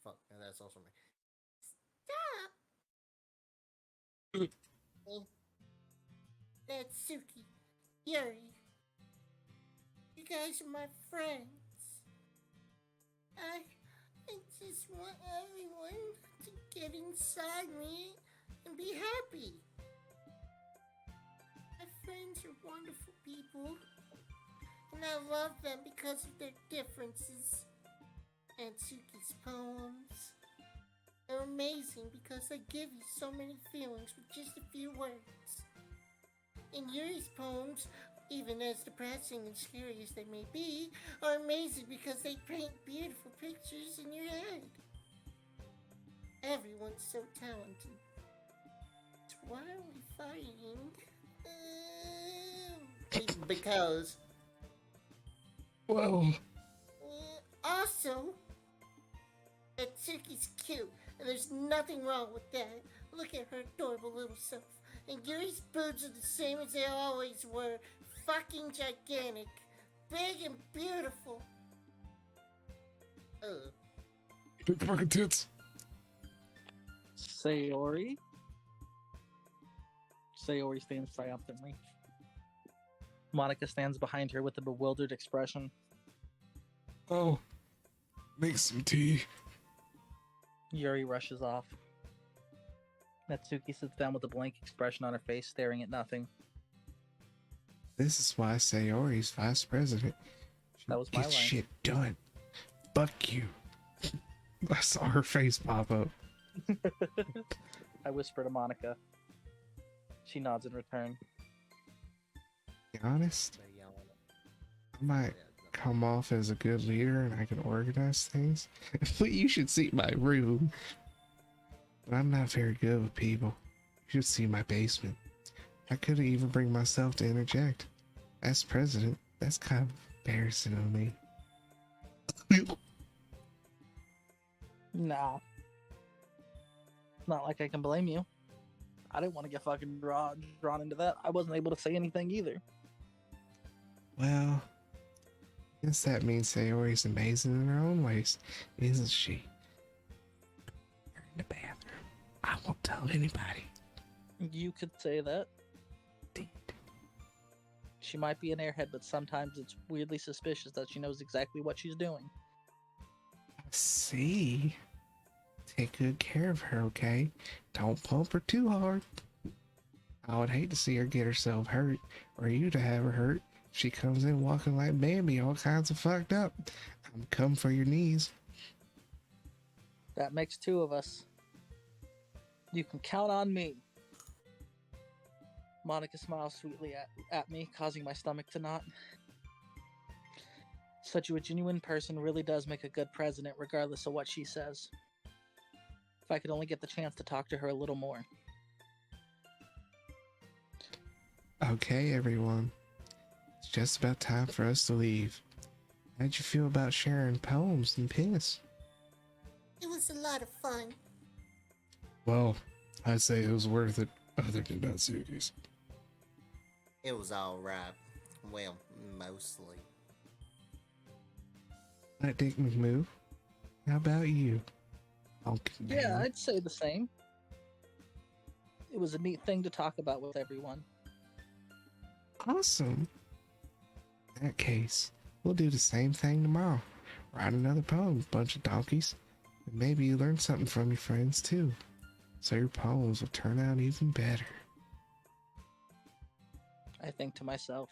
Fuck, that's also me. Stop! That's Suki, Yuri. You guys are my friends. I just want everyone to get inside me and be happy. My friends are wonderful people, and I love them because of their differences. And Suki's poems are amazing because they give you so many feelings with just a few words. And Yuri's poems, even as depressing and scary as they may be, are amazing because they paint beautiful pictures in your head. Everyone's so talented. So why are we fighting? Because... Well... Also, Atsuki's cute, and there's nothing wrong with that. Look at her adorable little self. And Yuri's boobs are the same as they always were. Fucking gigantic. Big and beautiful. Big fucking tits. Sayori? Sayori stands triumphantly. Monica stands behind her with a bewildered expression. Oh, make some tea. Yuri rushes off. Natsuki sits down with a blank expression on her face, staring at nothing. This is why Sayori's vice president. She That was my gets line. shit done. Fuck you. I saw her face pop up. I whisper to Monica. She nods in return. To be honest, I might come off as a good leader and I can organize things. But you should see my room. But I'm not very good with people. You should see my basement. I couldn't even bring myself to interject. As president, that's kind of embarrassing of me. Nah. Not like I can blame you. I didn't want to get fucking drawn into that. I wasn't able to say anything either. Well, I guess that means Sayori's amazing in her own ways, isn't she? You're in the bathroom. I won't tell anybody. You could say that. Indeed. She might be an airhead, but sometimes it's weirdly suspicious that she knows exactly what she's doing. See? Take good care of her, okay? Don't pump her too hard. I would hate to see her get herself hurt, or you to have her hurt. She comes in walking like Bambi, all kinds of fucked up. I'm coming for your knees. That makes two of us. You can count on me. Monica smiles sweetly at me, causing my stomach to knot. Such a genuine person really does make a good president, regardless of what she says. If I could only get the chance to talk to her a little more. Okay, everyone. It's just about time for us to leave. How'd you feel about sharing poems and piss? It was a lot of fun. Well, I'd say it was worth it, other than Natsuki's. It was alright. Well, mostly. That Dick McMove. How about you? Yeah, I'd say the same. It was a neat thing to talk about with everyone. Awesome. that case, we'll do the same thing tomorrow. Write another poem, bunch of donkeys. And maybe you learn something from your friends too. So your poems will turn out even better. I think to myself,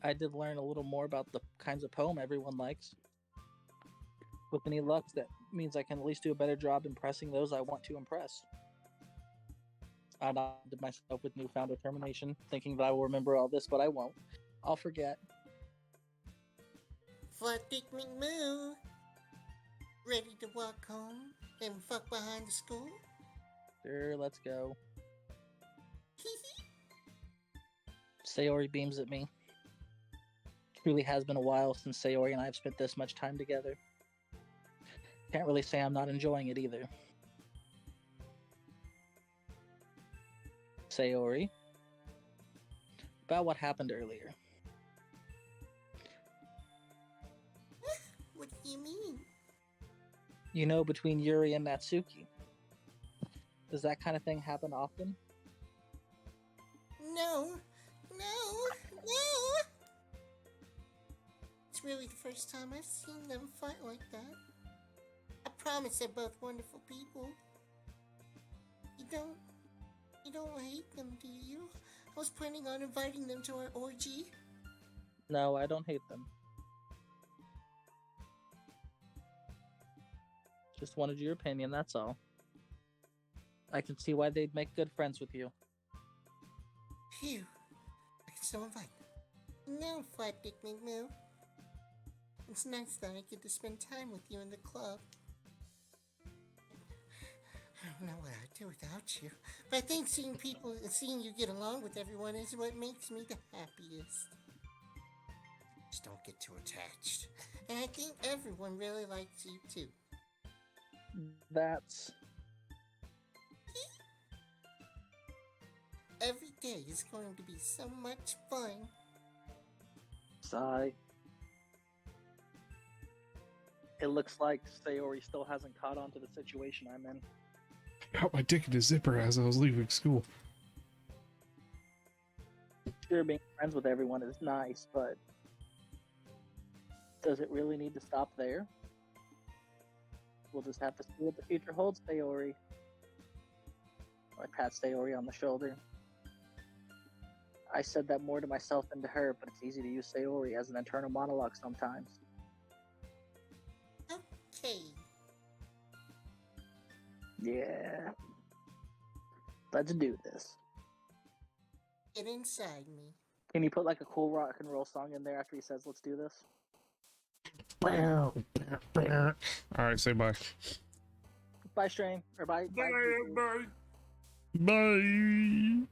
I did learn a little more about the kinds of poem everyone likes. With any luck, that means I can at least do a better job impressing those I want to impress. I nodded myself with newfound determination, thinking that I will remember all this, but I won't. I'll forget. Flat Dick McMoo. Ready to walk home and fuck behind the school? Sure, let's go. Sayori beams at me. Truly has been a while since Sayori and I have spent this much time together. Can't really say I'm not enjoying it either. Sayori, about what happened earlier. What do you mean? You know, between Yuri and Natsuki. Does that kind of thing happen often? No. It's really the first time I've seen them fight like that. I promise they're both wonderful people. You don't hate them, do you? I was planning on inviting them to our orgy. No, I don't hate them. Just wanted your opinion, that's all. I can see why they'd make good friends with you. Phew. I can still invite them. No, Flat Dick McMoo. It's nice that I get to spend time with you in the club. I don't know what I'd do without you, but I think seeing you get along with everyone is what makes me the happiest. Just don't get too attached. And I think everyone really likes you too. That's... Every day is going to be so much fun. Sigh. It looks like Sayori still hasn't caught on to the situation I'm in. I got my dick in a zipper as I was leaving school. Sure, being friends with everyone is nice, but does it really need to stop there? We'll just have to see what the future holds, Sayori. I pat Sayori on the shoulder. I said that more to myself than to her, but it's easy to use Sayori as an internal monologue sometimes. Okay. Yeah. Let's do this. Get inside me. Can you put like a cool rock and roll song in there after he says, let's do this? Alright, say bye. Bye, Strain. Or bye. Bye.